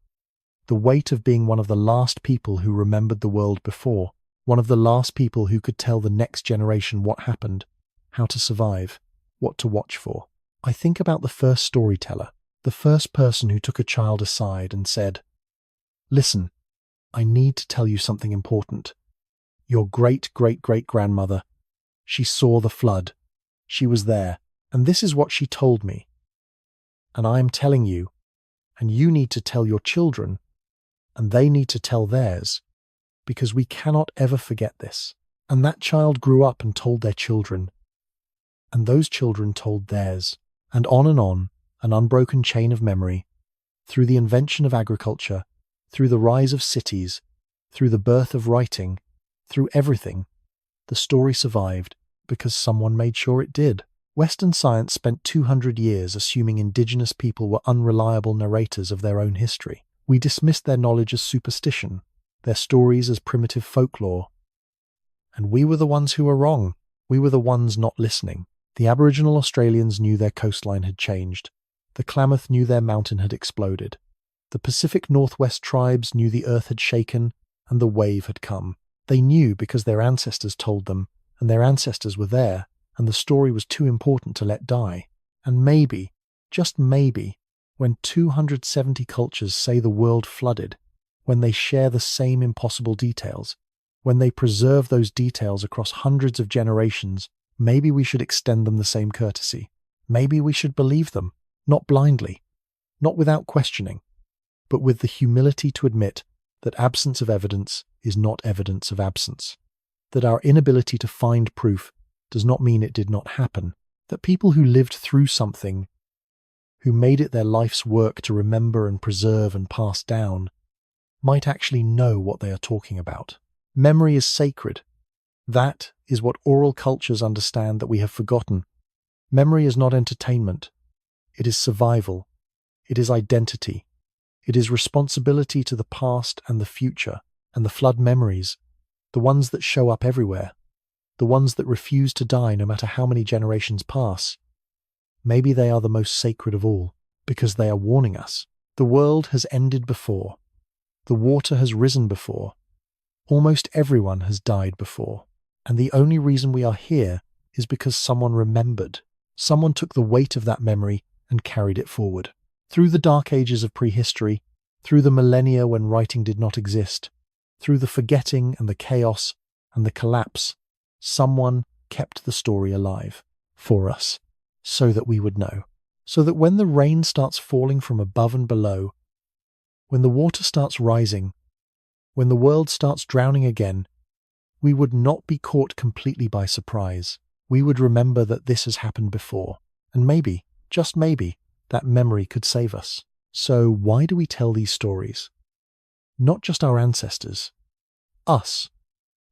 The weight of being one of the last people who remembered the world before, one of the last people who could tell the next generation what happened, how to survive, what to watch for. I think about the first storyteller, the first person who took a child aside and said, "Listen, I need to tell you something important. Your great-great-great-grandmother, she saw the flood. She was there, and this is what she told me. And I am telling you, and you need to tell your children, and they need to tell theirs, because we cannot ever forget this." And that child grew up and told their children, and those children told theirs, and on, an unbroken chain of memory, through the invention of agriculture, through the rise of cities, through the birth of writing, through everything, the story survived because someone made sure it did. Western science spent 200 years assuming indigenous people were unreliable narrators of their own history. We dismissed their knowledge as superstition, their stories as primitive folklore. And we were the ones who were wrong. We were the ones not listening. The Aboriginal Australians knew their coastline had changed. The Klamath knew their mountain had exploded. The Pacific Northwest tribes knew the earth had shaken and the wave had come. They knew because their ancestors told them, and their ancestors were there, and the story was too important to let die. And maybe, just maybe, when 270 cultures say the world flooded, when they share the same impossible details, when they preserve those details across hundreds of generations, maybe we should extend them the same courtesy. Maybe we should believe them, not blindly, not without questioning, but with the humility to admit that absence of evidence is not evidence of absence, that our inability to find proof does not mean it did not happen, that people who lived through something, who made it their life's work to remember and preserve and pass down, might actually know what they are talking about. Memory is sacred. That is what oral cultures understand that we have forgotten. Memory is not entertainment. It is survival. It is identity. It is responsibility to the past and the future, and the flood memories, the ones that show up everywhere, the ones that refuse to die no matter how many generations pass. Maybe they are the most sacred of all, because they are warning us. The world has ended before. The water has risen before. Almost everyone has died before. And the only reason we are here is because someone remembered. Someone took the weight of that memory and carried it forward. Through the dark ages of prehistory, through the millennia when writing did not exist, through the forgetting and the chaos and the collapse, someone kept the story alive for us, so that we would know. So that when the rain starts falling from above and below, when the water starts rising, when the world starts drowning again, we would not be caught completely by surprise. We would remember that this has happened before, and maybe, just maybe, that memory could save us. So why do we tell these stories? Not just our ancestors. Us.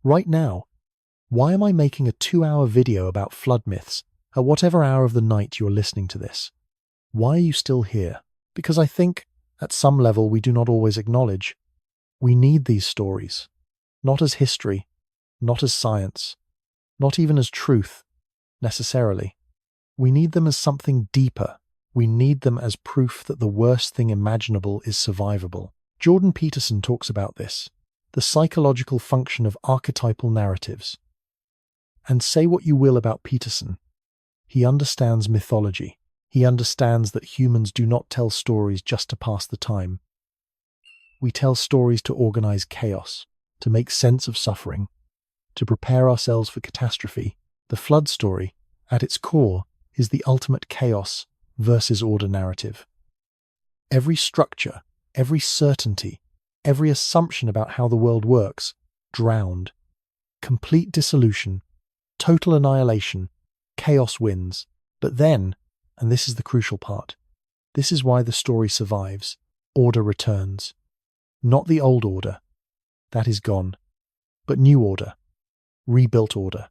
Right now. Why am I making a 2-hour video about flood myths at whatever hour of the night you're listening to this? Why are you still here? Because I think, at some level, we do not always acknowledge. We need these stories. Not as history, not as science, not even as truth, necessarily. We need them as something deeper. We need them as proof that the worst thing imaginable is survivable. Jordan Peterson talks about this, the psychological function of archetypal narratives. And say what you will about Peterson, he understands mythology. He understands that humans do not tell stories just to pass the time. We tell stories to organize chaos, to make sense of suffering, to prepare ourselves for catastrophe. The flood story, at its core, is the ultimate chaos versus order narrative. Every structure, every certainty, every assumption about how the world works, drowned. Complete dissolution, total annihilation, chaos wins. But then, and this is the crucial part, this is why the story survives, order returns. Not the old order, that is gone, but new order, rebuilt order.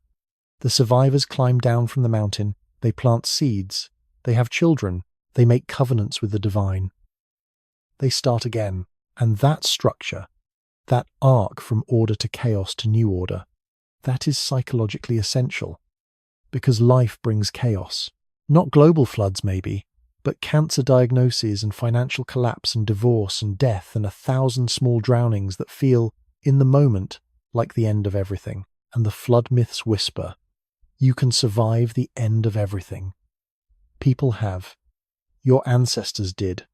The survivors climb down from the mountain, they plant seeds, they have children, they make covenants with the divine. They start again, and that structure, that arc from order to chaos to new order, that is psychologically essential, because life brings chaos. Not global floods maybe, but cancer diagnoses and financial collapse and divorce and death and 1,000 small drownings that feel, in the moment, like the end of everything. And the flood myths whisper, you can survive the end of everything. People have. Your ancestors did.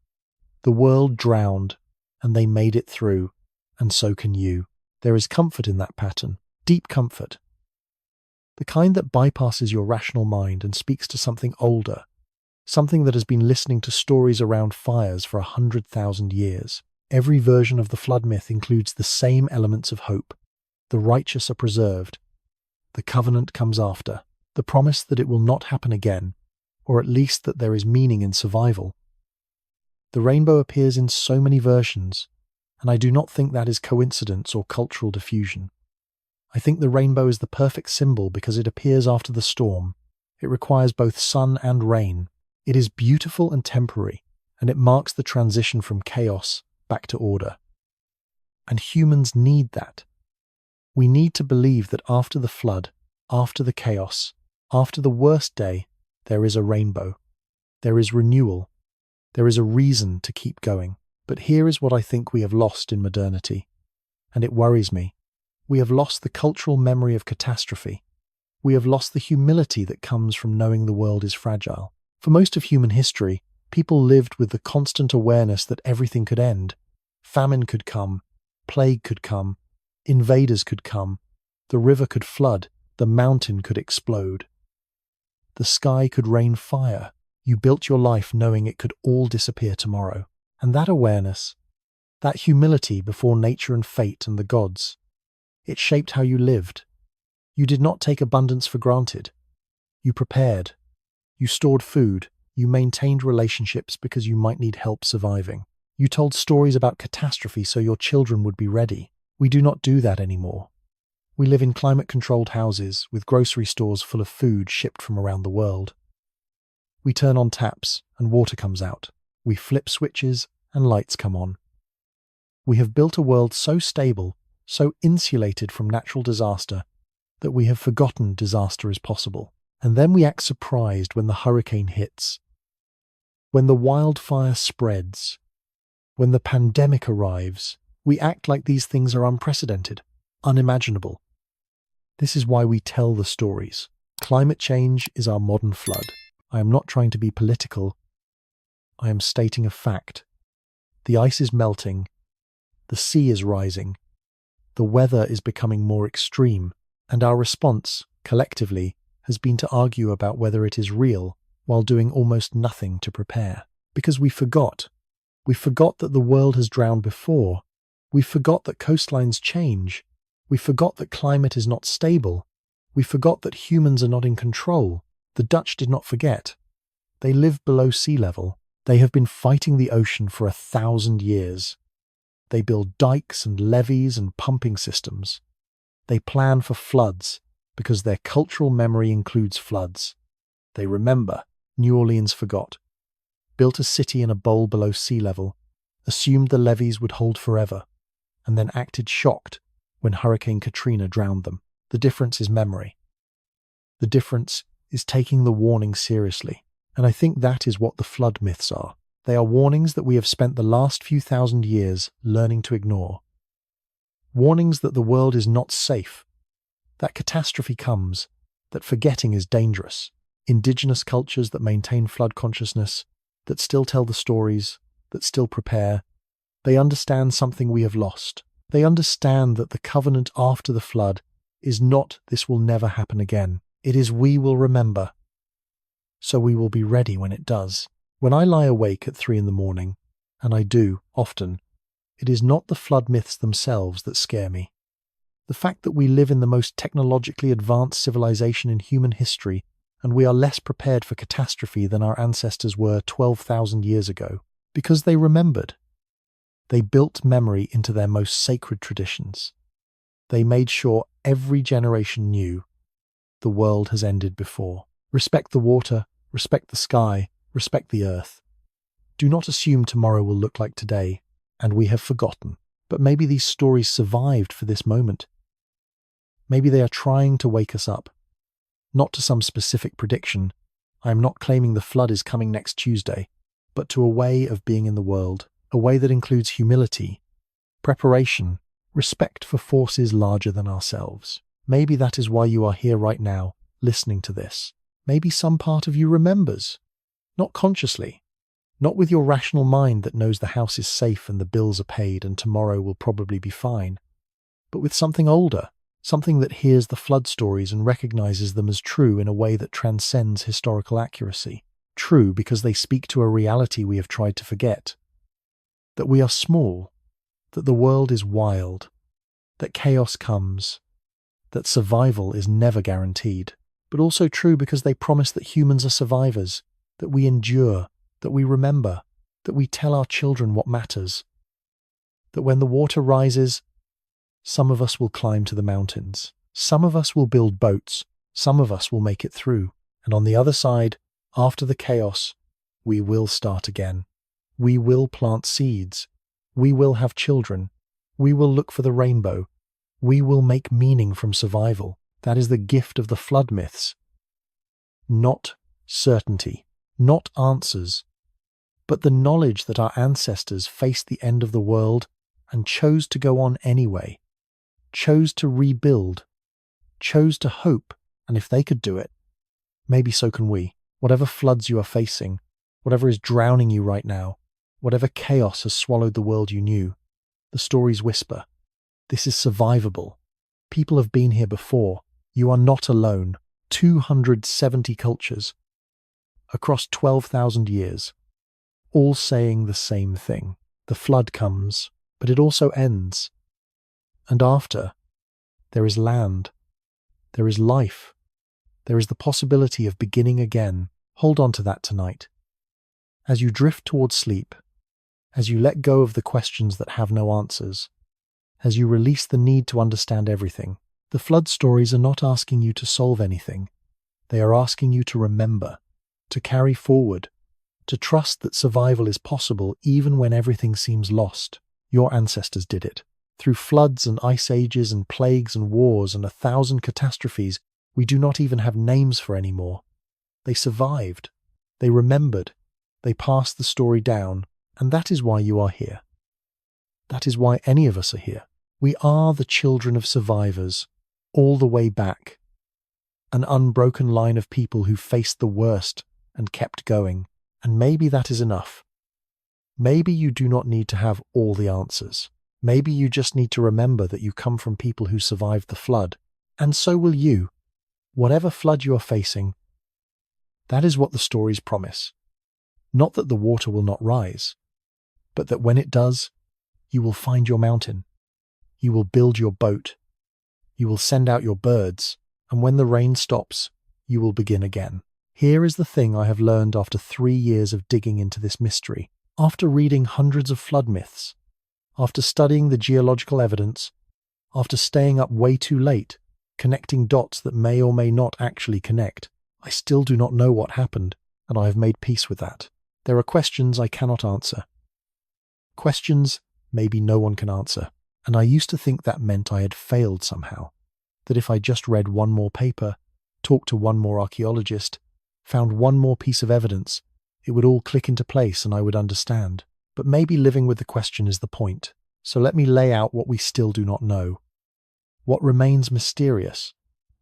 The world drowned, and they made it through, and so can you. There is comfort in that pattern, deep comfort. The kind that bypasses your rational mind and speaks to something older, something that has been listening to stories around fires for 100,000 years. Every version of the flood myth includes the same elements of hope. The righteous are preserved. The covenant comes after. The promise that it will not happen again, or at least that there is meaning in survival. The rainbow appears in so many versions, and I do not think that is coincidence or cultural diffusion. I think the rainbow is the perfect symbol because it appears after the storm. It requires both sun and rain. It is beautiful and temporary, and it marks the transition from chaos back to order. And humans need that. We need to believe that after the flood, after the chaos, after the worst day, there is a rainbow. There is renewal. There is a reason to keep going. But here is what I think we have lost in modernity, and it worries me. We have lost the cultural memory of catastrophe. We have lost the humility that comes from knowing the world is fragile. For most of human history, people lived with the constant awareness that everything could end. Famine could come, plague could come, invaders could come, the river could flood, the mountain could explode. The sky could rain fire. You built your life knowing it could all disappear tomorrow. And that awareness, that humility before nature and fate and the gods, it shaped how you lived. You did not take abundance for granted. You prepared. You stored food. You maintained relationships because you might need help surviving. You told stories about catastrophe so your children would be ready. We do not do that anymore. We live in climate-controlled houses with grocery stores full of food shipped from around the world. We turn on taps and water comes out. We flip switches and lights come on. We have built a world so stable, so insulated from natural disaster, that we have forgotten disaster is possible. And then we act surprised when the hurricane hits, when the wildfire spreads, when the pandemic arrives. We act like these things are unprecedented, unimaginable. This is why we tell the stories. Climate change is our modern flood. I am not trying to be political. I am stating a fact. The ice is melting. The sea is rising. The weather is becoming more extreme. And our response, collectively, has been to argue about whether it is real while doing almost nothing to prepare. Because we forgot. We forgot that the world has drowned before. We forgot that coastlines change. We forgot that climate is not stable. We forgot that humans are not in control. The Dutch did not forget. They live below sea level. They have been fighting the ocean for 1,000 years. They build dikes and levees and pumping systems. They plan for floods because their cultural memory includes floods. They remember. New Orleans forgot. Built a city in a bowl below sea level, assumed the levees would hold forever, and then acted shocked when Hurricane Katrina drowned them. The difference is memory. The difference is taking the warning seriously. And I think that is what the flood myths are. They are warnings that we have spent the last few thousand years learning to ignore. Warnings that the world is not safe, that catastrophe comes, that forgetting is dangerous. Indigenous cultures that maintain flood consciousness, that still tell the stories, that still prepare, they understand something we have lost. They understand that the covenant after the flood is not "this will never happen again." It is "we will remember." So we will be ready when it does. When I lie awake at 3 a.m, and I do, often, it is not the flood myths themselves that scare me. The fact that we live in the most technologically advanced civilization in human history, and we are less prepared for catastrophe than our ancestors were 12,000 years ago, because they remembered. They built memory into their most sacred traditions. They made sure every generation knew the world has ended before. Respect the water, respect the sky, respect the earth. Do not assume tomorrow will look like today, and we have forgotten. But maybe these stories survived for this moment. Maybe they are trying to wake us up. Not to some specific prediction. I am not claiming the flood is coming next Tuesday, but to a way of being in the world, a way that includes humility, preparation, respect for forces larger than ourselves. Maybe that is why you are here right now, listening to this. Maybe some part of you remembers. Not consciously. Not with your rational mind that knows the house is safe and the bills are paid and tomorrow will probably be fine. But with something older. Something that hears the flood stories and recognizes them as true in a way that transcends historical accuracy. True because they speak to a reality we have tried to forget. That we are small. That the world is wild. That chaos comes. That survival is never guaranteed. But also true because they promise that humans are survivors. That we endure. That we remember. That we tell our children what matters. That when the water rises, some of us will climb to the mountains. Some of us will build boats. Some of us will make it through. And on the other side, after the chaos, we will start again. We will plant seeds. We will have children. We will look for the rainbow. We will make meaning from survival. That is the gift of the flood myths. Not certainty, not answers, but the knowledge that our ancestors faced the end of the world and chose to go on anyway, chose to rebuild, chose to hope, and if they could do it, maybe so can we. Whatever floods you are facing, whatever is drowning you right now, whatever chaos has swallowed the world you knew, the stories whisper, this is survivable. People have been here before. You are not alone. 270 cultures across 12,000 years, all saying the same thing. The flood comes, but it also ends. And after, there is land. There is life. There is the possibility of beginning again. Hold on to that tonight. As you drift towards sleep, as you let go of the questions that have no answers, as you release the need to understand everything, the flood stories are not asking you to solve anything. They are asking you to remember, to carry forward, to trust that survival is possible even when everything seems lost. Your ancestors did it. Through floods and ice ages and plagues and wars and 1,000 catastrophes we do not even have names for anymore. They survived. They remembered. They passed the story down. And that is why you are here. That is why any of us are here. We are the children of survivors, all the way back. An unbroken line of people who faced the worst and kept going. And maybe that is enough. Maybe you do not need to have all the answers. Maybe you just need to remember that you come from people who survived the flood. And so will you. Whatever flood you are facing, that is what the stories promise. Not that the water will not rise, but that when it does, you will find your mountain. You will build your boat. You will send out your birds. And when the rain stops, you will begin again. Here is the thing I have learned after 3 years of digging into this mystery. After reading hundreds of flood myths, after studying the geological evidence, after staying up way too late, connecting dots that may or may not actually connect, I still do not know what happened, and I have made peace with that. There are questions I cannot answer. Questions maybe no one can answer, and I used to think that meant I had failed somehow, that if I just read one more paper, talked to one more archaeologist, found one more piece of evidence, it would all click into place and I would understand. But maybe living with the question is the point. So let me lay out what we still do not know. What remains mysterious?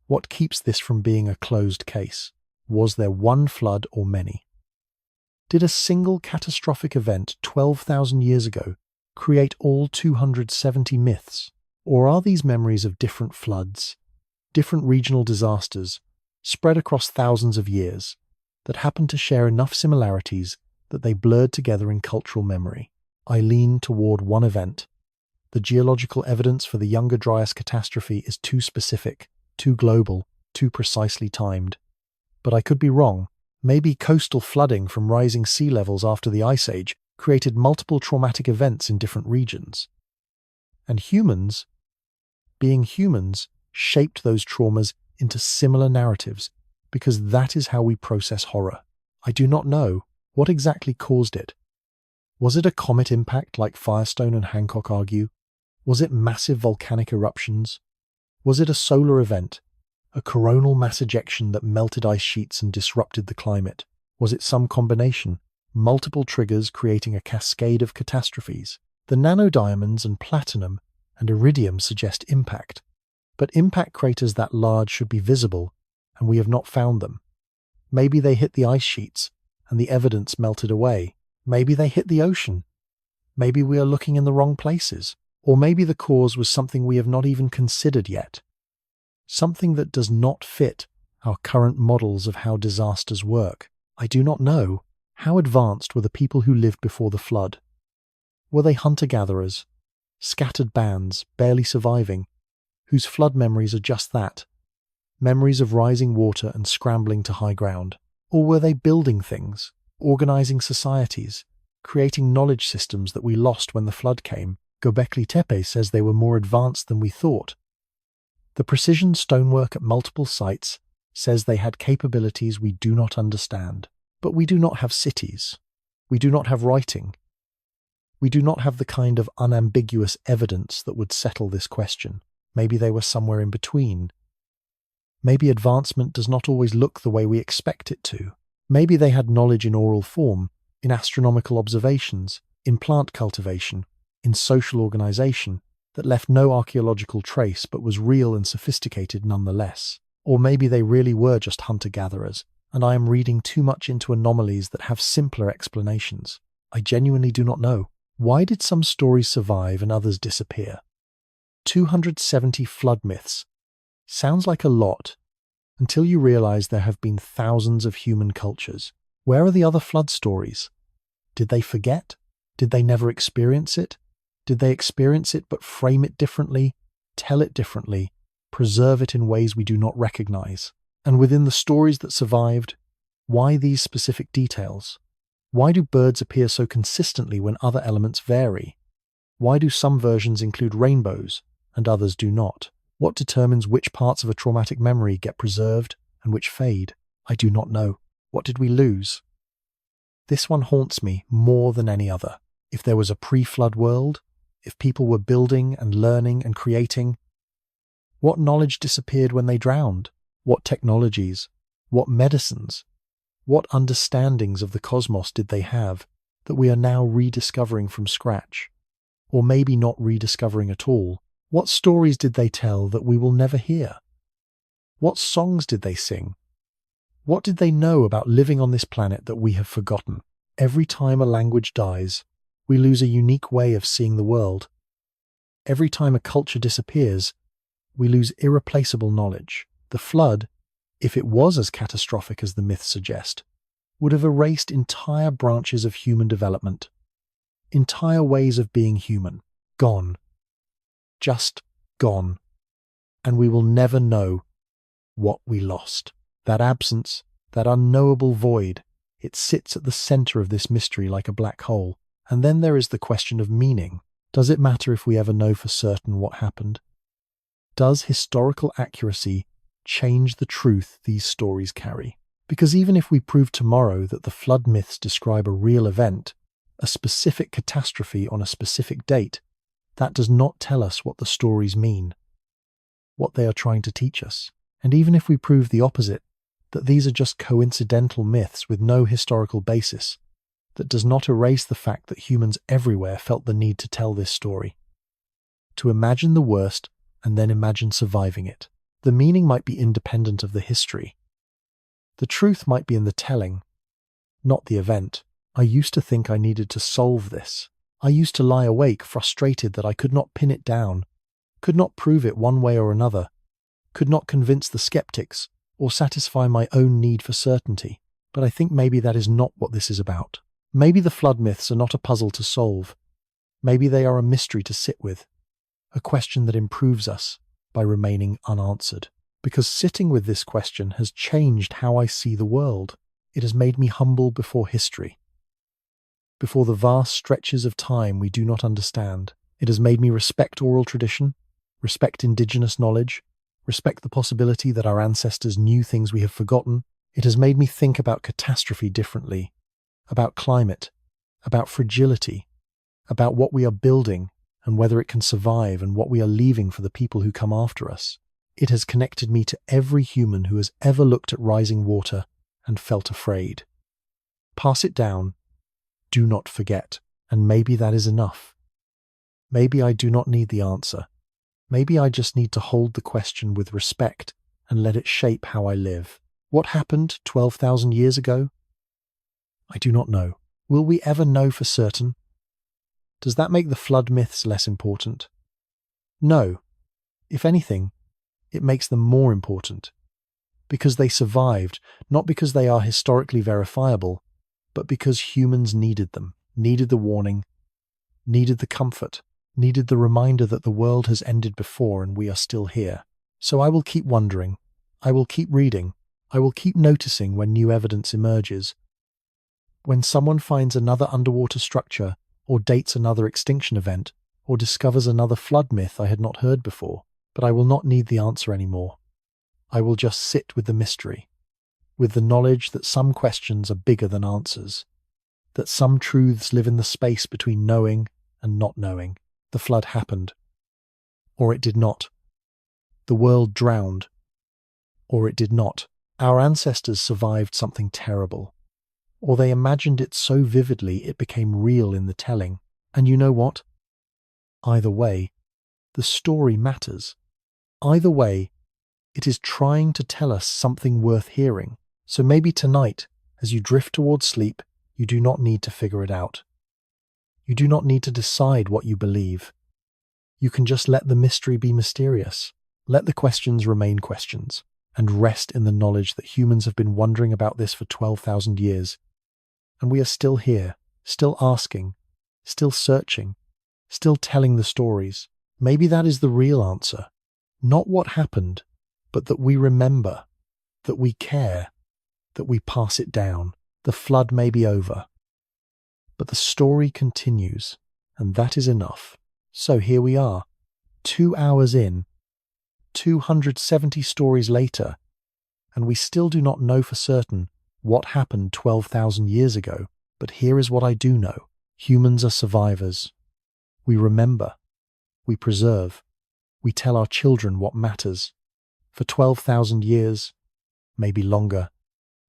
What keeps this from being a closed case? Was there one flood or many? Did a single catastrophic event 12,000 years ago create all 270 myths? Or are these memories of different floods, different regional disasters, spread across thousands of years, that happen to share enough similarities that they blurred together in cultural memory? I lean toward one event. The geological evidence for the Younger Dryas catastrophe is too specific, too global, too precisely timed. But I could be wrong. Maybe coastal flooding from rising sea levels after the Ice Age created multiple traumatic events in different regions. And humans, being humans, shaped those traumas into similar narratives, because that is how we process horror. I do not know what exactly caused it. Was it a comet impact like Firestone and Hancock argue? Was it massive volcanic eruptions? Was it a solar event, a coronal mass ejection that melted ice sheets and disrupted the climate? Was it some combination, multiple triggers creating a cascade of catastrophes? The nanodiamonds and platinum and iridium suggest impact, but impact craters that large should be visible, and we have not found them. Maybe they hit the ice sheets, and the evidence melted away. Maybe they hit the ocean. Maybe we are looking in the wrong places. Or maybe the cause was something we have not even considered yet. Something that does not fit our current models of how disasters work. I do not know. How advanced were the people who lived before the flood? Were they hunter-gatherers, scattered bands, barely surviving, whose flood memories are just that, memories of rising water and scrambling to high ground? Or were they building things, organizing societies, creating knowledge systems that we lost when the flood came? Göbekli Tepe says they were more advanced than we thought. The precision stonework at multiple sites says they had capabilities we do not understand. But we do not have cities. We do not have writing. We do not have the kind of unambiguous evidence that would settle this question. Maybe they were somewhere in between. Maybe advancement does not always look the way we expect it to. Maybe they had knowledge in oral form, in astronomical observations, in plant cultivation, in social organization, that left no archaeological trace but was real and sophisticated nonetheless. Or maybe they really were just hunter-gatherers, and I am reading too much into anomalies that have simpler explanations. I genuinely do not know. Why did some stories survive and others disappear? 270 flood myths. Sounds like a lot, until you realize there have been thousands of human cultures. Where are the other flood stories? Did they forget? Did they never experience it? Did they experience it but frame it differently, tell it differently, preserve it in ways we do not recognize? And within the stories that survived, why these specific details? Why do birds appear so consistently when other elements vary? Why do some versions include rainbows and others do not? What determines which parts of a traumatic memory get preserved and which fade? I do not know. What did we lose? This one haunts me more than any other. If there was a pre-flood world, if people were building and learning and creating, what knowledge disappeared when they drowned? What technologies? What medicines? What understandings of the cosmos did they have that we are now rediscovering from scratch? Or maybe not rediscovering at all? What stories did they tell that we will never hear? What songs did they sing? What did they know about living on this planet that we have forgotten? Every time a language dies, we lose a unique way of seeing the world. Every time a culture disappears, we lose irreplaceable knowledge. The flood, if it was as catastrophic as the myths suggest, would have erased entire branches of human development, entire ways of being human. Gone. Just gone. And we will never know what we lost. That absence, that unknowable void, it sits at the center of this mystery like a black hole. And then there is the question of meaning. Does it matter if we ever know for certain what happened? Does historical accuracy change the truth these stories carry? Because even if we prove tomorrow that the flood myths describe a real event, a specific catastrophe on a specific date, that does not tell us what the stories mean, what they are trying to teach us. And even if we prove the opposite, that these are just coincidental myths with no historical basis, that does not erase the fact that humans everywhere felt the need to tell this story. To imagine the worst and then imagine surviving it. The meaning might be independent of the history. The truth might be in the telling, not the event. I used to think I needed to solve this. I used to lie awake frustrated that I could not pin it down, could not prove it one way or another, could not convince the skeptics or satisfy my own need for certainty. But I think maybe that is not what this is about. Maybe the flood myths are not a puzzle to solve. Maybe they are a mystery to sit with, a question that improves us by remaining unanswered. Because sitting with this question has changed how I see the world. It has made me humble before history, before the vast stretches of time we do not understand. It has made me respect oral tradition, respect indigenous knowledge, respect the possibility that our ancestors knew things we have forgotten. It has made me think about catastrophe differently, about climate, about fragility, about what we are building and whether it can survive and what we are leaving for the people who come after us. It has connected me to every human who has ever looked at rising water and felt afraid. Pass it down, do not forget, and maybe that is enough. Maybe I do not need the answer. Maybe I just need to hold the question with respect and let it shape how I live. What happened 12,000 years ago? I do not know. Will we ever know for certain? Does that make the flood myths less important? No. If anything, it makes them more important. Because they survived, not because they are historically verifiable, but because humans needed them, needed the warning, needed the comfort, needed the reminder that the world has ended before and we are still here. So I will keep wondering, I will keep reading, I will keep noticing when new evidence emerges. When someone finds another underwater structure, or dates another extinction event, or discovers another flood myth I had not heard before, but I will not need the answer anymore. I will just sit with the mystery, with the knowledge that some questions are bigger than answers, that some truths live in the space between knowing and not knowing. The flood happened, or it did not. The world drowned, or it did not. Our ancestors survived something terrible, or they imagined it so vividly it became real in the telling. And you know what? Either way, the story matters. Either way, it is trying to tell us something worth hearing. So maybe tonight, as you drift towards sleep, you do not need to figure it out. You do not need to decide what you believe. You can just let the mystery be mysterious. Let the questions remain questions, and rest in the knowledge that humans have been wondering about this for 12,000 years. And we are still here, still asking, still searching, still telling the stories. Maybe that is the real answer. Not what happened, but that we remember, that we care, that we pass it down. The flood may be over, but the story continues, and that is enough. So here we are, 2 hours in, 270 stories later, and we still do not know for certain what happened 12,000 years ago. But here is what I do know. Humans are survivors. We remember. We preserve. We tell our children what matters. For 12,000 years, maybe longer,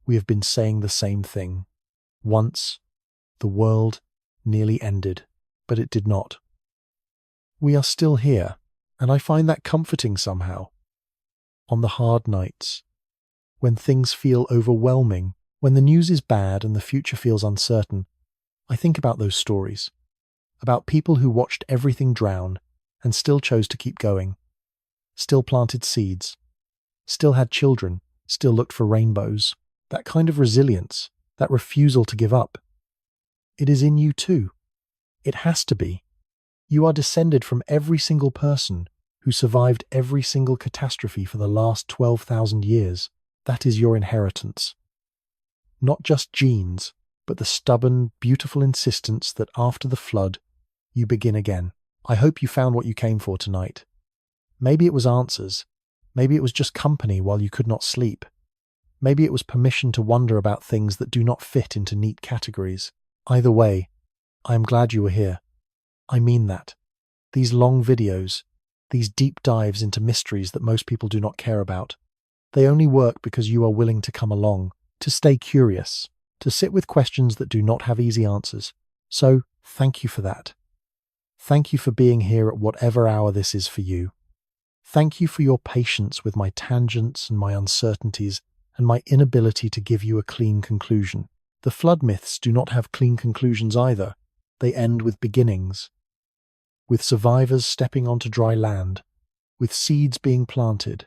we have been saying the same thing. Once, the world nearly ended, but it did not. We are still here, and I find that comforting somehow. On the hard nights, when things feel overwhelming, when the news is bad and the future feels uncertain, I think about those stories, about people who watched everything drown and still chose to keep going, still planted seeds, still had children, still looked for rainbows. That kind of resilience, that refusal to give up. It is in you too. It has to be. You are descended from every single person who survived every single catastrophe for the last 12,000 years. That is your inheritance. Not just genes, but the stubborn, beautiful insistence that after the flood, you begin again. I hope you found what you came for tonight. Maybe it was answers. Maybe it was just company while you could not sleep. Maybe it was permission to wonder about things that do not fit into neat categories. Either way, I am glad you were here. I mean that. These long videos, these deep dives into mysteries that most people do not care about, they only work because you are willing to come along, to stay curious, to sit with questions that do not have easy answers. So, thank you for that. Thank you for being here at whatever hour this is for you. Thank you for your patience with my tangents and my uncertainties and my inability to give you a clean conclusion. The flood myths do not have clean conclusions either. They end with beginnings, with survivors stepping onto dry land, with seeds being planted,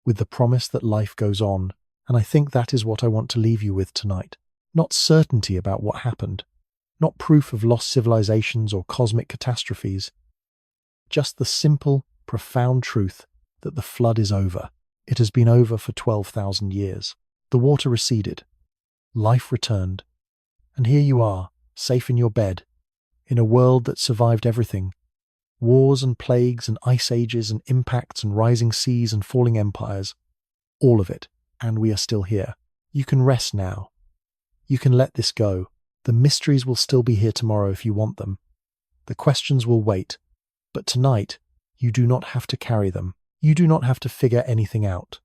with the promise that life goes on. And I think that is what I want to leave you with tonight. Not certainty about what happened, not proof of lost civilizations or cosmic catastrophes, just the simple, profound truth that the flood is over. It has been over for 12,000 years. The water receded. Life returned. And here you are, safe in your bed, in a world that survived everything. Wars and plagues and ice ages and impacts and rising seas and falling empires. All of it. And we are still here. You can rest now. You can let this go. The mysteries will still be here tomorrow if you want them. The questions will wait. But tonight, you do not have to carry them. You do not have to figure anything out.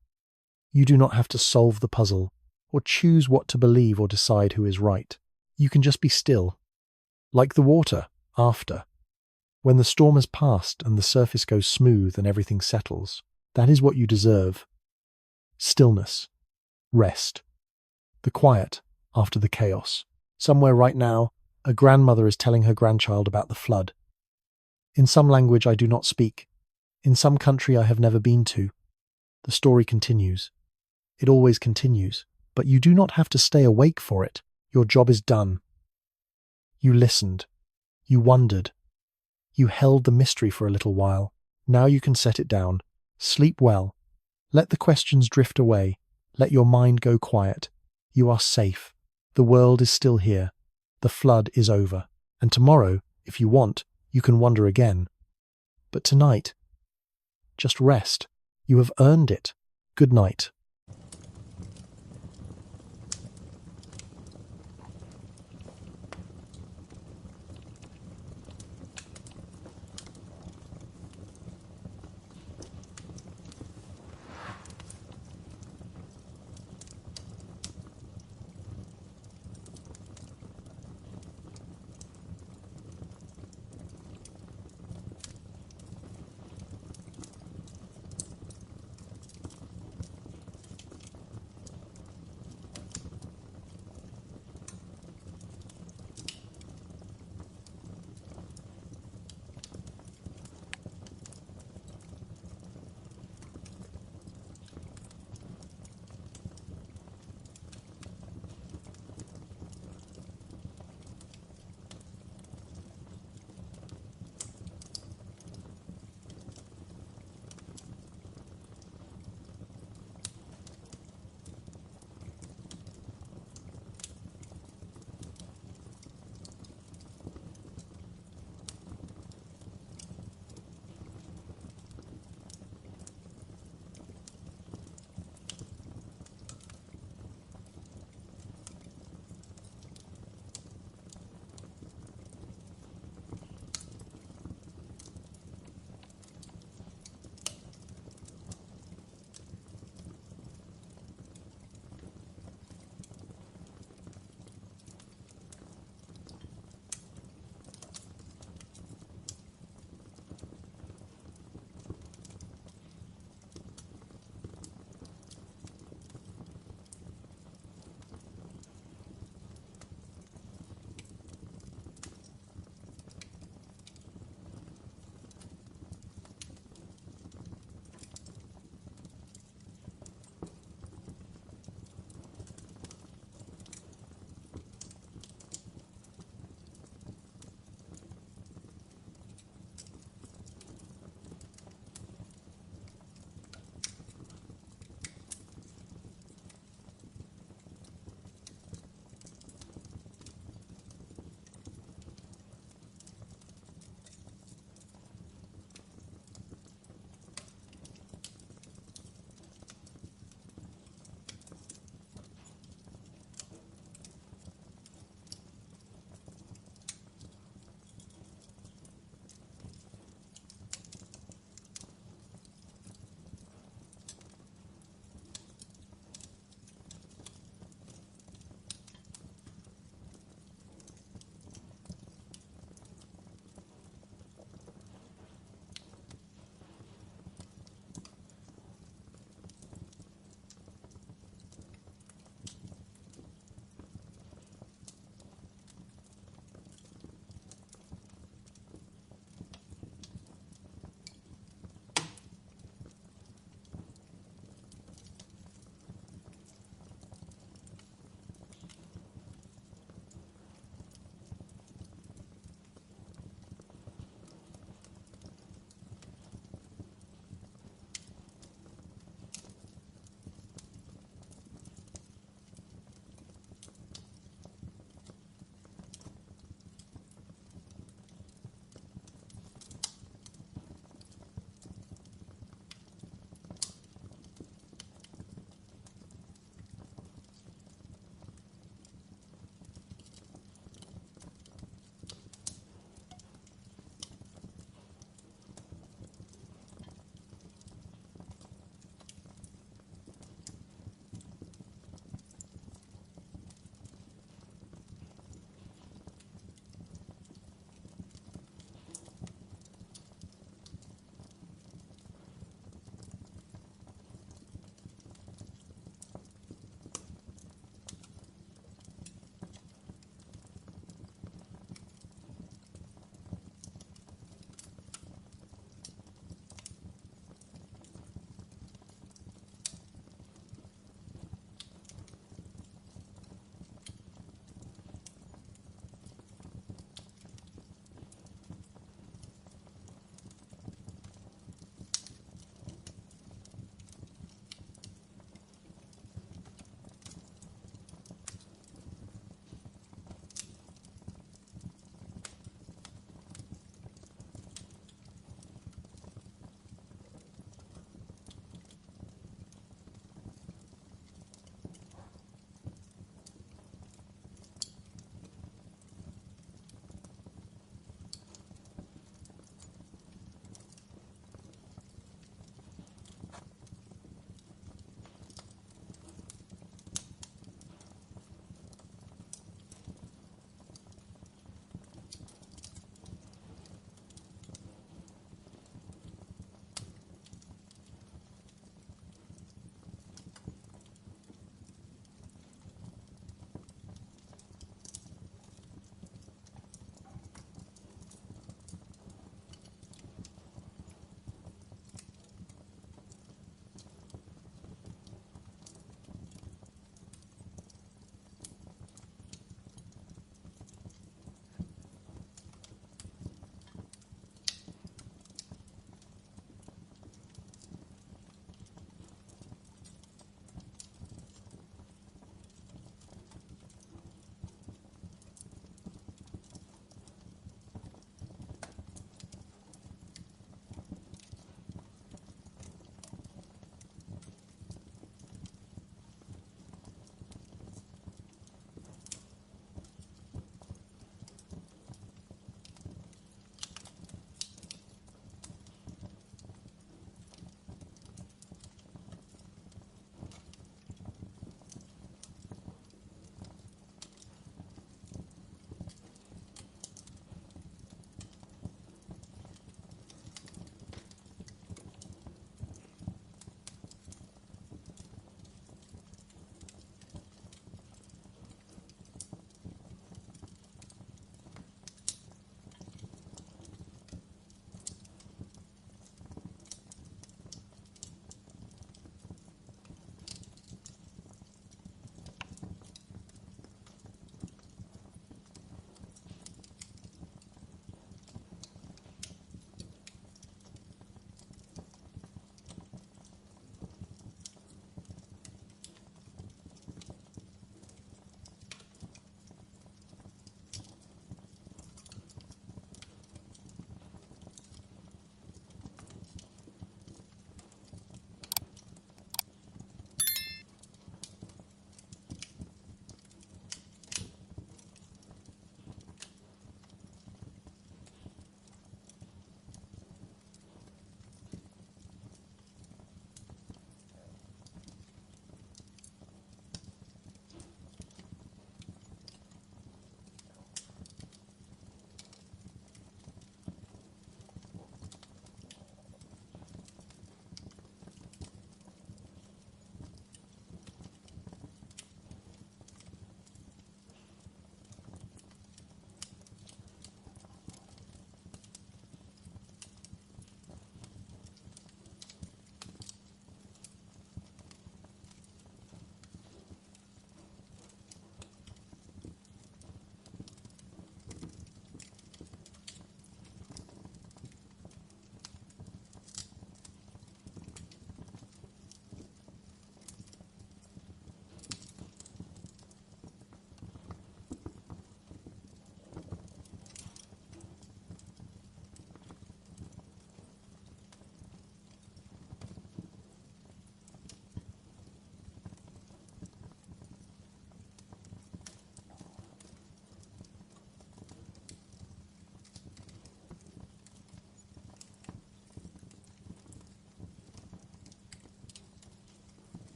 You do not have to solve the puzzle, or choose what to believe or decide who is right. You can just be still. Like the water, after. When the storm has passed and the surface goes smooth and everything settles, that is what you deserve. Stillness. Rest. The quiet after the chaos. Somewhere right now, a grandmother is telling her grandchild about the flood. In some language I do not speak. In some country I have never been to. The story continues. It always continues. But you do not have to stay awake for it. Your job is done. You listened. You wondered. You held the mystery for a little while. Now you can set it down. Sleep well. Let the questions drift away. Let your mind go quiet. You are safe. The world is still here. The flood is over. And tomorrow, if you want, you can wonder again. But tonight, just rest. You have earned it. Good night.